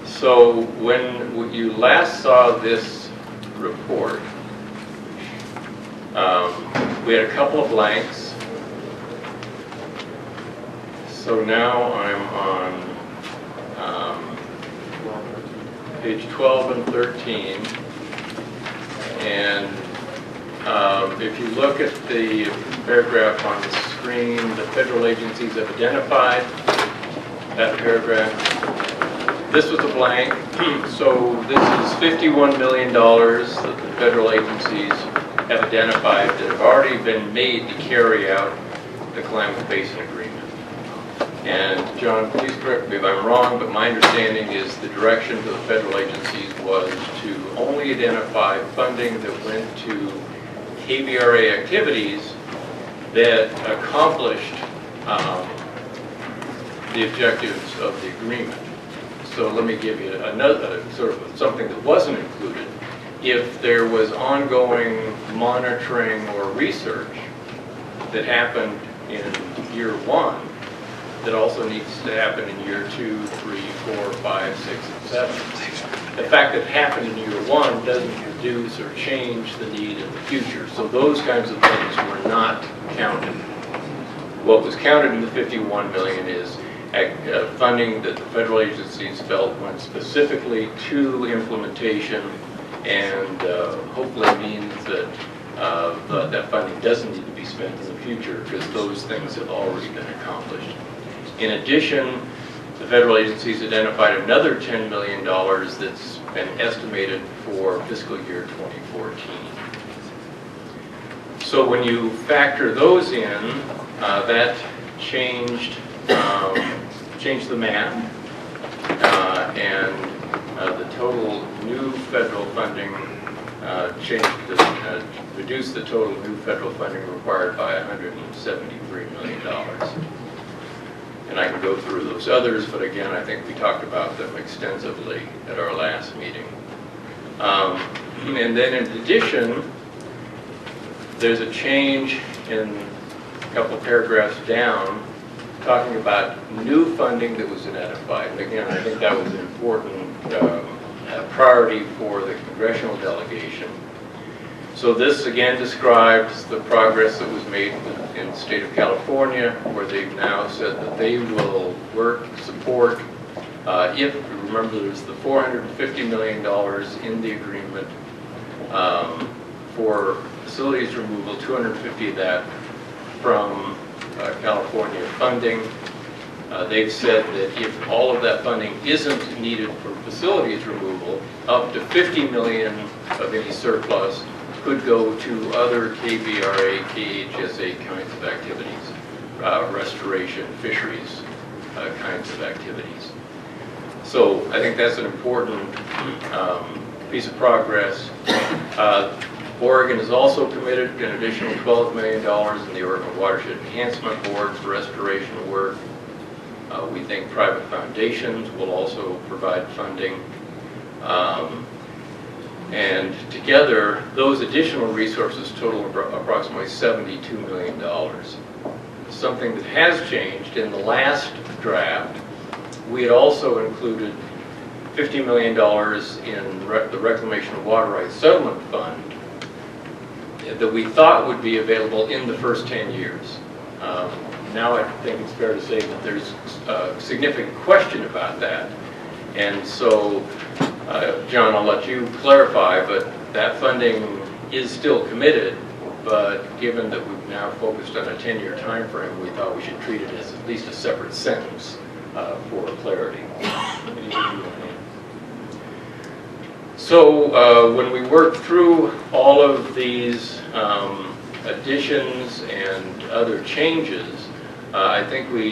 So when you last saw this report, we had a couple of blanks. So now I'm on page 12 and 13. And if you look at the paragraph on the screen, the federal agencies have identified that paragraph. This was a blank. So this is $51 million that the federal agencies have identified that have already been made to carry out the Klamath Basin Agreement. And John, please correct me if I'm wrong, but my understanding is the direction to the federal agencies was to only identify funding that went to KBRA activities that accomplished the objectives of the agreement. So let me give you another sort of something that wasn't included. If there was ongoing monitoring or research that happened in year 1, that also needs to happen in year 2, 3, 4, 5, 6, and 7. The fact that it happened in year 1 doesn't reduce or change the need in the future. So those kinds of things were not counted. What was counted in the $51 million is funding that the federal agencies felt went specifically to implementation, and hopefully means that that funding doesn't need to be spent in the future because those things have already been accomplished. In addition, the federal agencies identified another $10 million that's been estimated for fiscal year 2014. So when you factor those in, that changed the math, and the total new federal funding reduced the total new federal funding required by $173 million. And I can go through those others, but again, I think we talked about them extensively at our last meeting. And then in addition, there's a change in a couple of paragraphs down talking about new funding that was identified. And again, I think that was an important priority for the congressional delegation. So this again describes the progress that was made in the state of California, where they've now said that they will work, support, if, remember there's the $450 million in the agreement for facilities removal, 250 of that from California funding. They've said that if all of that funding isn't needed for facilities removal, up to $50 million of any surplus could go to other KBRA, KHSA kinds of activities, restoration, fisheries kinds of activities. So I think that's an important piece of progress. Oregon has also committed an additional $12 million in the Oregon Watershed Enhancement Board for restoration work. We think private foundations will also provide funding. And together, those additional resources total approximately $72 million. Something that has changed in the last draft, we had also included $50 million in the Reclamation of Water Rights Settlement Fund that we thought would be available in the first 10 years. Now I think it's fair to say that there's a significant question about that. And so, John, I'll let you clarify, but that funding is still committed, but given that we've now focused on a 10-year time frame, we thought we should treat it as at least a separate sentence for clarity. So when we worked through all of these additions and other changes, I think we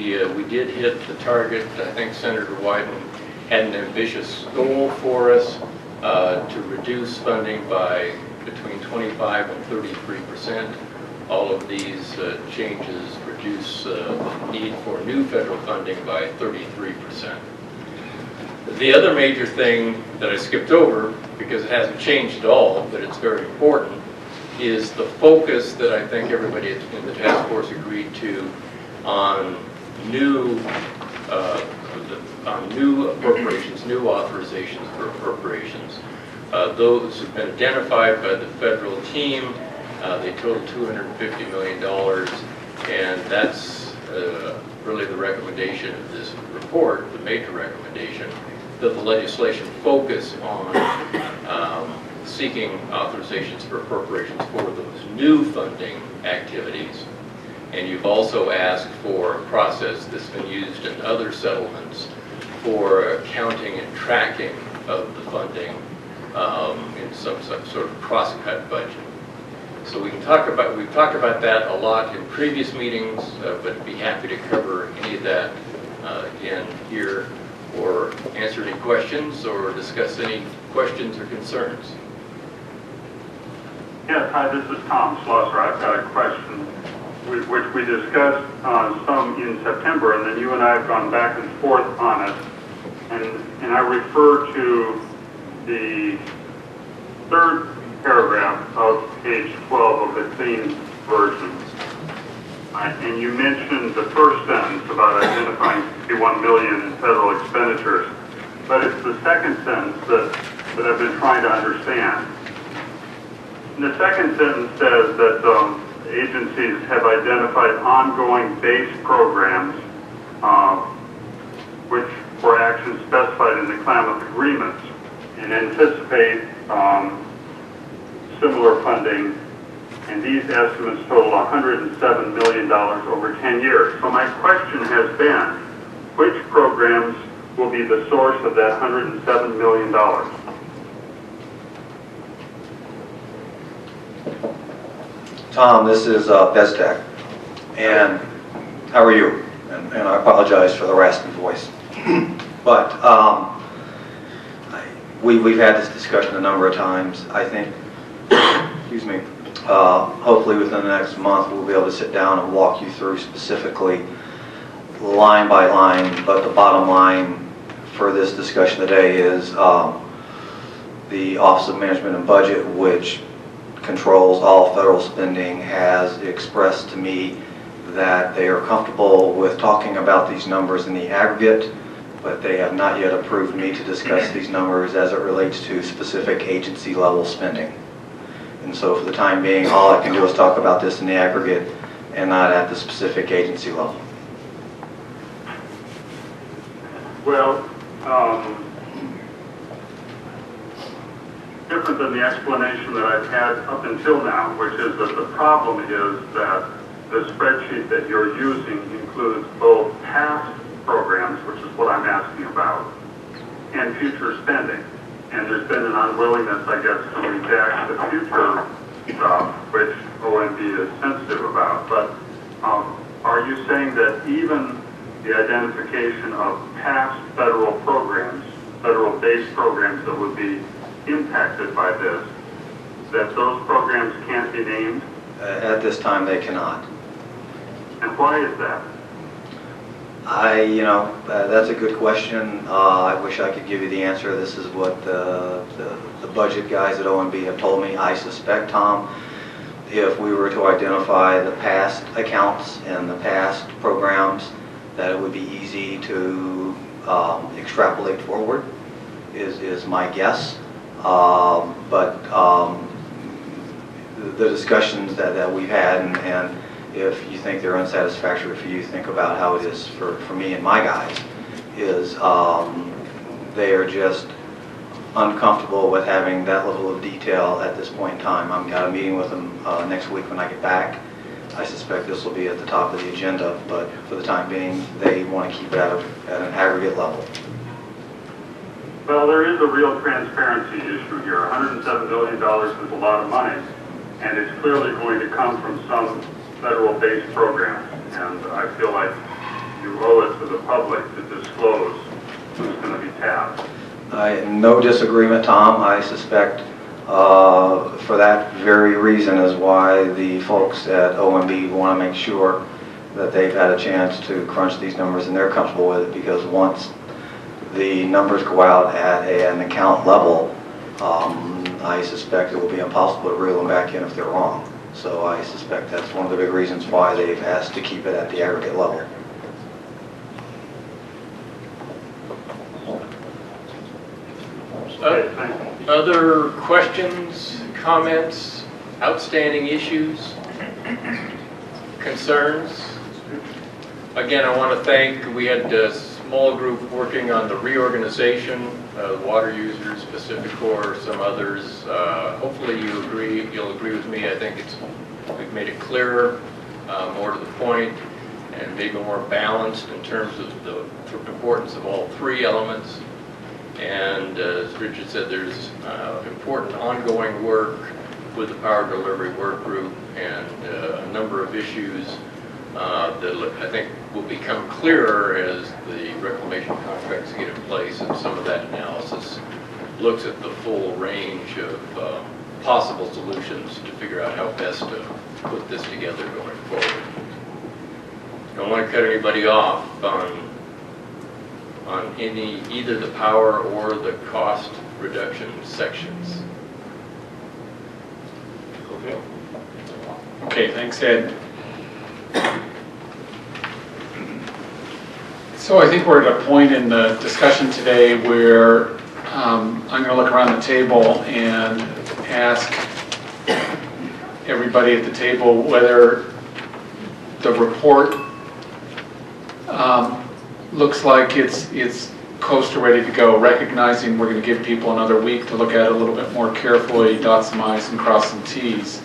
did hit the target. I think Senator Wyden had an ambitious goal for us to reduce funding by between 25 and 33%. All of these changes reduce the need for new federal funding by 33%. The other major thing that I skipped over, because it hasn't changed at all, but it's very important, is the focus that I think everybody in the task force agreed to on new appropriations, new authorizations for appropriations. Those have been identified by the federal team. They total $250 million, and that's really the recommendation of this report, the major recommendation, that the legislation focus on seeking authorizations for appropriations for those new funding activities. And you've also asked for a process that's been used in other settlements for accounting and tracking of the funding in some sort of cross-cut budget. So we've talked about that a lot in previous meetings, but I'd be happy to cover any of that again here, or answer any questions, or discuss any questions or concerns. Yes, hi, this is Tom Schlosser. I've got a question which we discussed some in September, and then you and I have gone back and forth on it. And I refer to the third paragraph of page 12 of the clean version. And you mentioned the first sentence about identifying 51 million in federal expenditures, but it's the second sentence that I've been trying to understand. And the second sentence says that agencies have identified ongoing base programs which for actions specified in the Klamath agreements and anticipate similar funding, and these estimates total $107 million over 10 years. So my question has been, which programs will be the source of that $107 million? Tom, this is Bezdek, and how are you? And I apologize for the raspy voice. But we've had this discussion a number of times. I think, excuse me, hopefully within the next month we'll be able to sit down and walk you through specifically line by line, but the bottom line for this discussion today is the Office of Management and Budget, which controls all federal spending, has expressed to me that they are comfortable with talking about these numbers in the aggregate, but they have not yet approved me to discuss these numbers as it relates to specific agency level spending. And so for the time being, all I can do is talk about this in the aggregate and not at the specific agency level. Well, different than the explanation that I've had up until now, which is that the problem is that the spreadsheet that you're using includes both past programs, which is what I'm asking about, and future spending. And there's been an unwillingness, I guess, to redact the future stuff, which OMB is sensitive about. But are you saying that even the identification of past federal programs, federal-based programs that would be impacted by this, that those programs can't be named? At this time, they cannot. And why is that? That's a good question. I wish I could give you the answer. This is what the budget guys at OMB have told me. I suspect, Tom, if we were to identify the past accounts and the past programs, that it would be easy to extrapolate forward, is my guess. But the discussions that we've had, and if you think they're unsatisfactory for you, think about how it is for me and my guys, is they are just uncomfortable with having that level of detail at this point in time. I've got a meeting with them next week when I get back. I suspect this will be at the top of the agenda, but for the time being, they want to keep it at an aggregate level. Well, there is a real transparency issue here. $107 million is a lot of money, and it's clearly going to come from some federal-based program. And I feel like you owe it to the public to disclose who's going to be tapped. No disagreement, Tom. I suspect for that very reason is why the folks at OMB want to make sure that they've had a chance to crunch these numbers and they're comfortable with it, because once the numbers go out at an account level, I suspect it will be impossible to reel them back in if they're wrong. So I suspect that's one of the big reasons why they've asked to keep it at the aggregate level. Other questions, comments, outstanding issues, concerns? Again, I want to thank, we had a small group working on the reorganization, water users, Pacific Corps, some others. Hopefully you'll agree with me. I think we've made it clearer, more to the point, and maybe more balanced in terms of the importance of all three elements. And as Richard said, there's important ongoing work with the power delivery work group and a number of issues that I think will become clearer as the reclamation contracts get in place, and some of that analysis looks at the full range of possible solutions to figure out how best to put this together going forward. Don't want to cut anybody off on either the power or the cost reduction sections. Okay, thanks, Ed. So I think we're at a point in the discussion today where I'm going to look around the table and ask everybody at the table whether the report looks like it's close to ready to go, recognizing we're going to give people another week to look at it a little bit more carefully, dot some I's and cross some T's.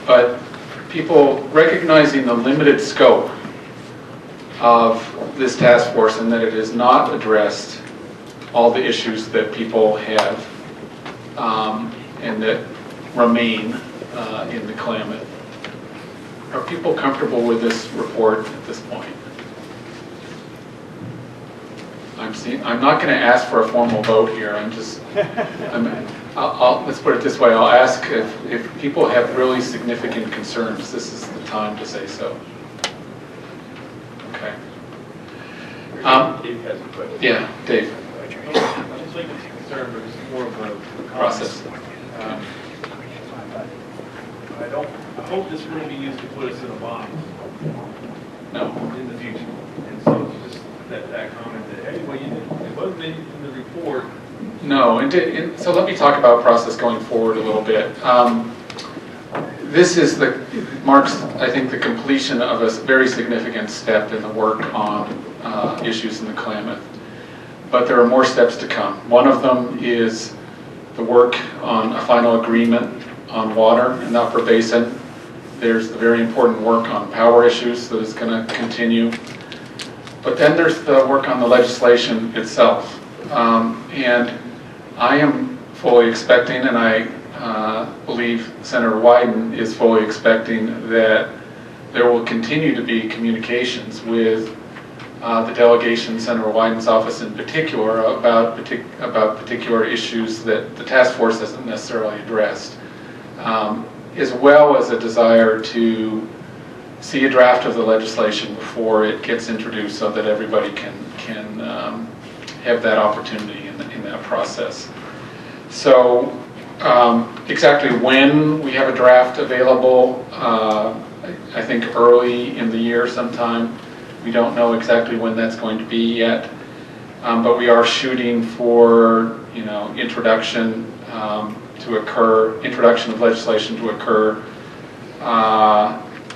But people recognizing the limited scope of this task force and that it has not addressed all the issues that people have and that remain in the Klamath. Are people comfortable with this report at this point? I'm not going to ask for a formal vote here. Let's put it this way. I'll ask if people have really significant concerns. This is the time to say so. Okay. Dave has a question. Yeah, Dave. I don't think it's a concern, but it's more of a Process. I hope this won't be used to put us in a bind. No. In the future. And so just that comment that, hey, well, it wasn't in the report. No, so let me talk about process going forward a little bit. This marks, I think, the completion of a very significant step in the work on issues in the Klamath. But there are more steps to come. One of them is the work on a final agreement on water in the Upper Basin. There's the very important work on power issues that is going to continue. But then there's the work on the legislation itself. And I am fully expecting, and I believe Senator Wyden is fully expecting, that there will continue to be communications with the delegation, Senator Wyden's office in particular, about particular issues that the task force hasn't necessarily addressed. as well as a desire to see a draft of the legislation before it gets introduced so that everybody can have that opportunity in that process. So exactly when we have a draft available, I think early in the year sometime. We don't know exactly when that's going to be yet, but we are shooting for, introduction of legislation to occur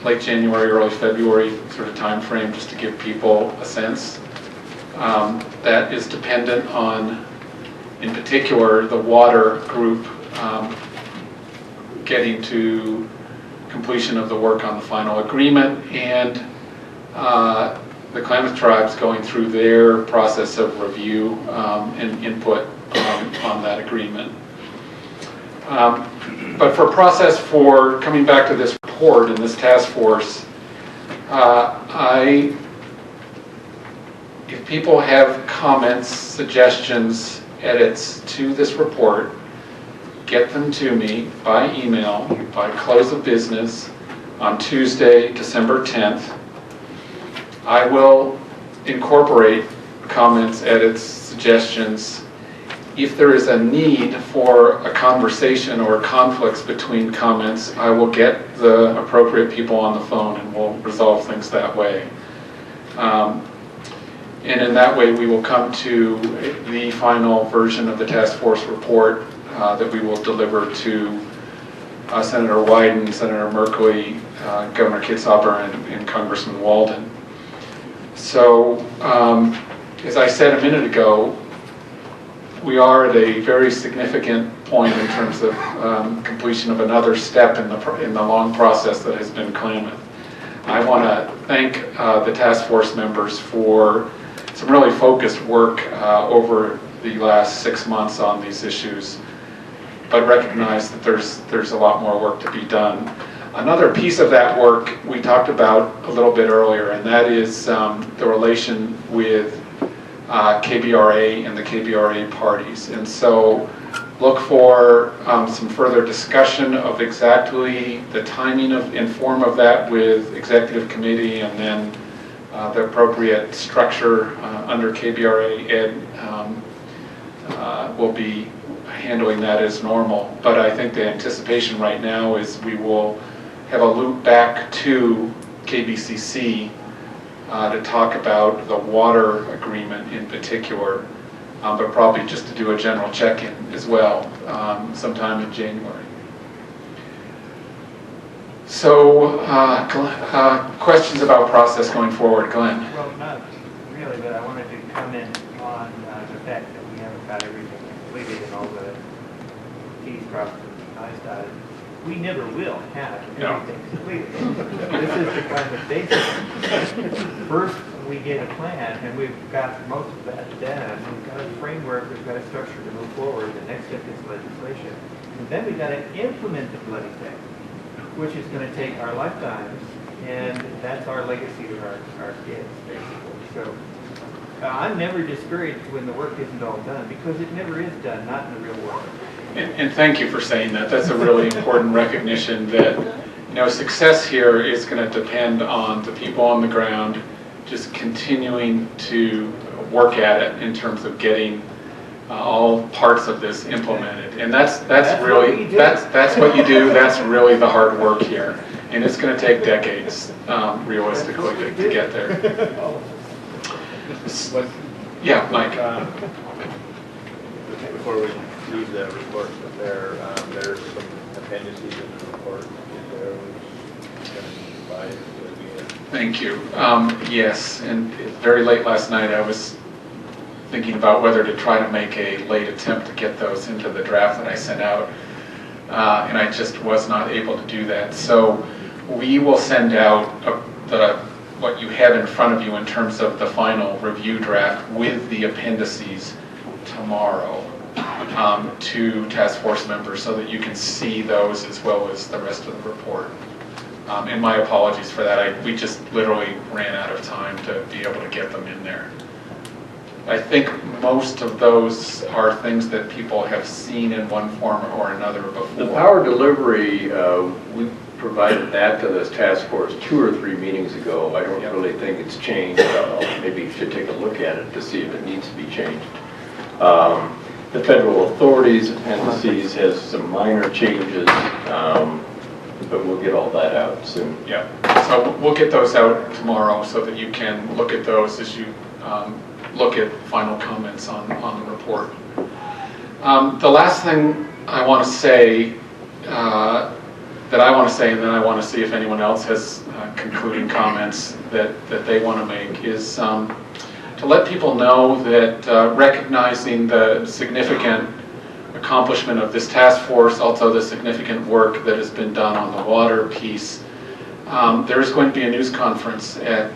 late January, early February sort of time frame, just to give people a sense. That is dependent on, in particular, the water group getting to completion of the work on the final agreement, and the Klamath tribes going through their process of review and input on that agreement. But for process for coming back to this report and this task force, if people have comments, suggestions, edits to this report, get them to me by email by close of business on Tuesday, December 10th. I will incorporate comments, edits, suggestions. If there is a need for a conversation or conflicts between comments, I will get the appropriate people on the phone and we'll resolve things that way. And in that way, we will come to the final version of the task force report that we will deliver to Senator Wyden, Senator Merkley, Governor Kitzhaber, and Congressman Walden. So, as I said a minute ago, we are at a very significant point in terms of completion of another step in the long process that has been Klamath. I want to thank the task force members for some really focused work over the last 6 months on these issues, but recognize that there's a lot more work to be done. Another piece of that work we talked about a little bit earlier, and that is the relation with KBRA and the KBRA parties. And so look for some further discussion of exactly the timing and form of that with executive committee, and then the appropriate structure under KBRA. Ed will be handling that as normal. But I think the anticipation right now is we will have a loop back to KBCC to talk about the water agreement in particular, but probably just to do a general check-in as well sometime in January. So questions about process going forward, Glenn? Well, not really, but I wanted to comment on the fact that we haven't got everything completed and all the T's crossed and I's dotted. We never will have everything completed. This is the kind of basic. First, we get a plan, and we've got most of that done. We've got a framework, we've got a structure to move forward. The next step is legislation. And then we've got to implement the bloody thing, which is going to take our lifetimes, and that's our legacy to our kids, basically. So I'm never discouraged when the work isn't all done, because it never is done, not in the real world. And thank you for saying that. That's a really important recognition that, success here is going to depend on the people on the ground just continuing to work at it in terms of getting all parts of this implemented. And that's really that's what you do. That's really the hard work here, and it's going to take decades, realistically, to get there. Yeah, Mike. Before we leave the report there's some appendices in the report. Thank you. Yes, and very late last night I was thinking about whether to try to make a late attempt to get those into the draft that I sent out, and I just was not able to do that. So we will send out what you have in front of you in terms of the final review draft with the appendices tomorrow to task force members, so that you can see those as well as the rest of the report. And my apologies for that. We just literally ran out of time to be able to get them in there. I think most of those are things that people have seen in one form or another before. The power delivery, we provided that to this task force 2 or 3 meetings ago. I don't really think it's changed. Maybe you should take a look at it to see if it needs to be changed. The federal authorities appendices has some minor changes, but we'll get all that out soon. Yeah, so we'll get those out tomorrow so that you can look at those as you look at final comments on the report. The last thing I want to say, and then I want to see if anyone else has concluding comments that they want to make, is to let people know that recognizing the significant accomplishment of this task force, also the significant work that has been done on the water piece, there is going to be a news conference at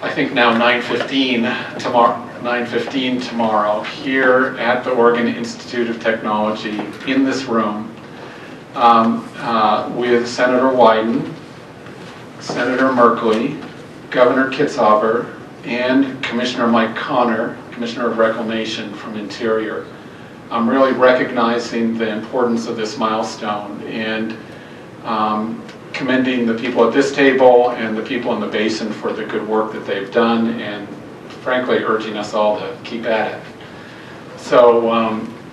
I think now 9:15 tomorrow here at the Oregon Institute of Technology in this room with Senator Wyden, Senator Merkley, Governor Kitzhaber, and Commissioner Mike Connor, Commissioner of Reclamation from Interior. I'm really recognizing the importance of this milestone and commending the people at this table and the people in the basin for the good work that they've done, and frankly urging us all to keep at it. So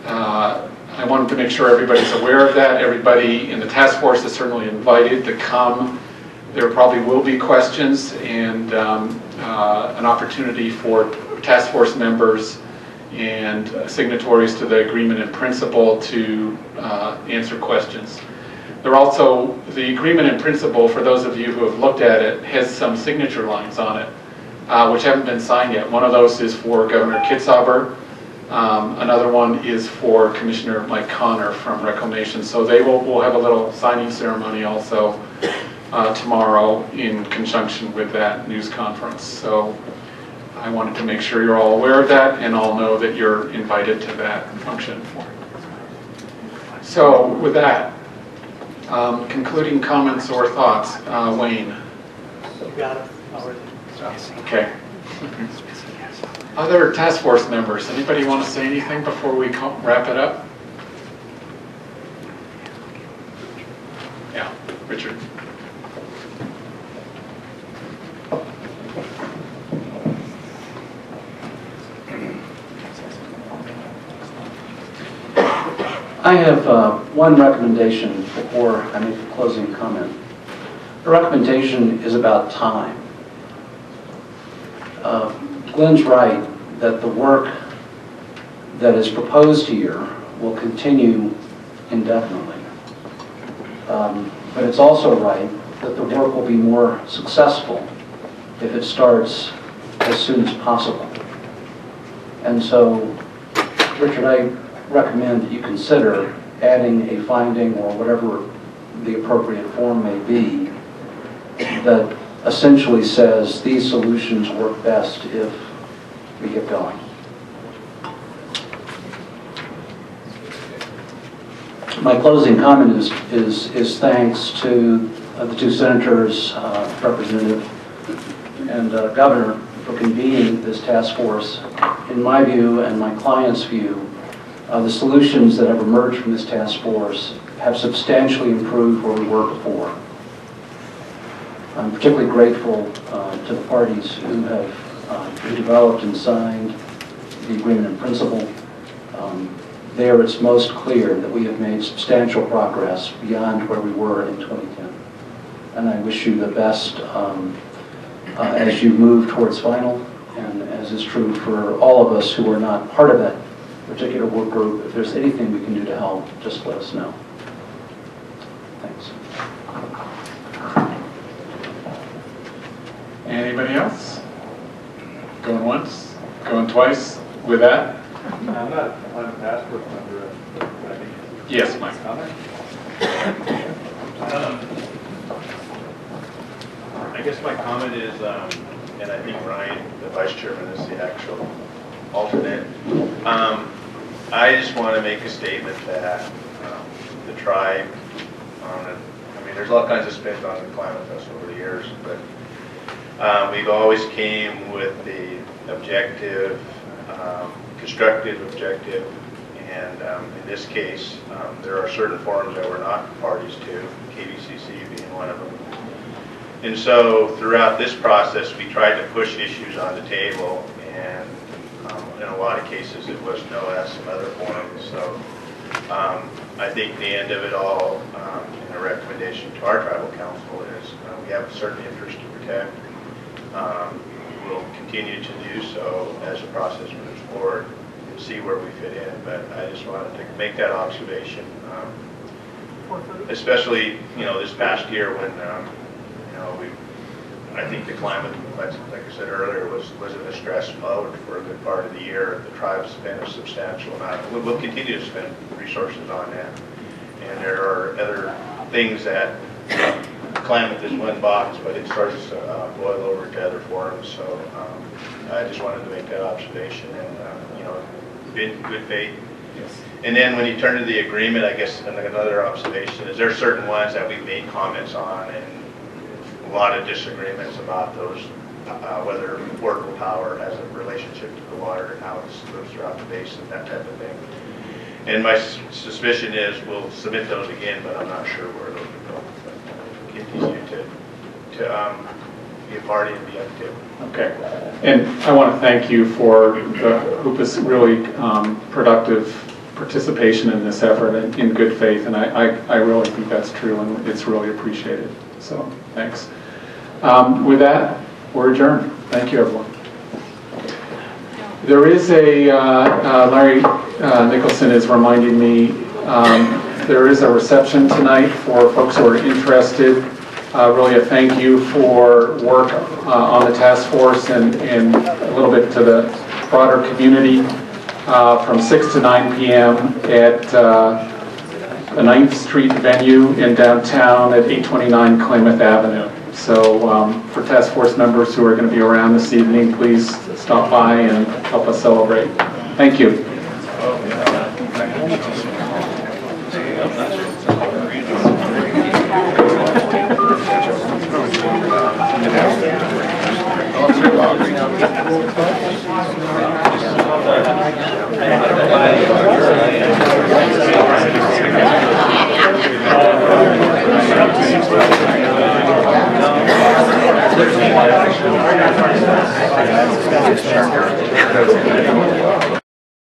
I wanted to make sure everybody's aware of that. Everybody in the task force is certainly invited to come. There probably will be questions and an opportunity for task force members and signatories to the agreement in principle to answer questions. There also, the agreement in principle, for those of you who have looked at it, has some signature lines on it, which haven't been signed yet. One of those is for Governor Kitzhaber. Another one is for Commissioner Mike Connor from Reclamation. So we'll have a little signing ceremony also tomorrow in conjunction with that news conference. So I wanted to make sure you're all aware of that and all know that you're invited to that function. So with that, concluding comments or thoughts, Wayne? You got it already. Okay. Other task force members, anybody want to say anything before we wrap it up? Yeah, Richard. I have one recommendation before I make a closing comment. The recommendation is about time. Glenn's right that the work that is proposed here will continue indefinitely. But it's also right that the work will be more successful if it starts as soon as possible. And so, Richard, I recommend that you consider adding a finding or whatever the appropriate form may be that essentially says these solutions work best if we get going. My closing comment is thanks to the two senators, Representative and Governor, for convening this task force. In my view and my client's view, the solutions that have emerged from this task force have substantially improved where we were before. I'm particularly grateful to the parties who have who developed and signed the agreement in principle. There it's most clear that we have made substantial progress beyond where we were in 2010. And I wish you the best as you move towards final, and as is true for all of us who are not part of that particular work group. If there's anything we can do to help, just let us know. Thanks. Anybody else? Going once? Going twice? With that? I'm not on a task force member. Yes, Mike. I guess my comment is, and I think Ryan, the vice chairman, is the actual alternate. I just want to make a statement that the tribe, I mean, there's all kinds of spins on the Klamath Fest over the years, but We've always came with the objective, constructive objective, and in this case, there are certain forums that we're not parties to, KBCC being one of them. And so throughout this process, we tried to push issues on the table, and in a lot of cases, it was no at some other forums. So I think the end of it all, and a recommendation to our tribal council is we have a certain interest to protect. We'll continue to do so as the process moves forward and see where we fit in. But I just wanted to make that observation, especially this past year when I think the climate, like I said earlier, was in a stress mode for a good part of the year. The tribe spent a substantial amount. We'll continue to spend resources on that. And there are other things that Klamath is one box, but it starts to boil over to other forums. So I just wanted to make that observation, and in good faith. Yes. And then when you turn to the agreement, I guess another observation is there are certain ones that we've made comments on, and a lot of disagreements about those, whether portable power has a relationship to the water and how it moves throughout the basin, that type of thing. And my suspicion is we'll submit those again, but I'm not sure where those will go. But continue to be a party and be active. Okay. And I want to thank you for Hoopa's really productive participation in this effort in good faith, and I really think that's true, and it's really appreciated. So thanks. With that, we're adjourned. Thank you, everyone. There is Larry Nicholson is reminding me, there is a reception tonight for folks who are interested. Really a thank you for work on the task force and a little bit to the broader community from 6 to 9 p.m. at the 9th Street venue in downtown at 829 Klamath Avenue. So for task force members who are going to be around this evening, please stop by and help us celebrate. Thank you. That's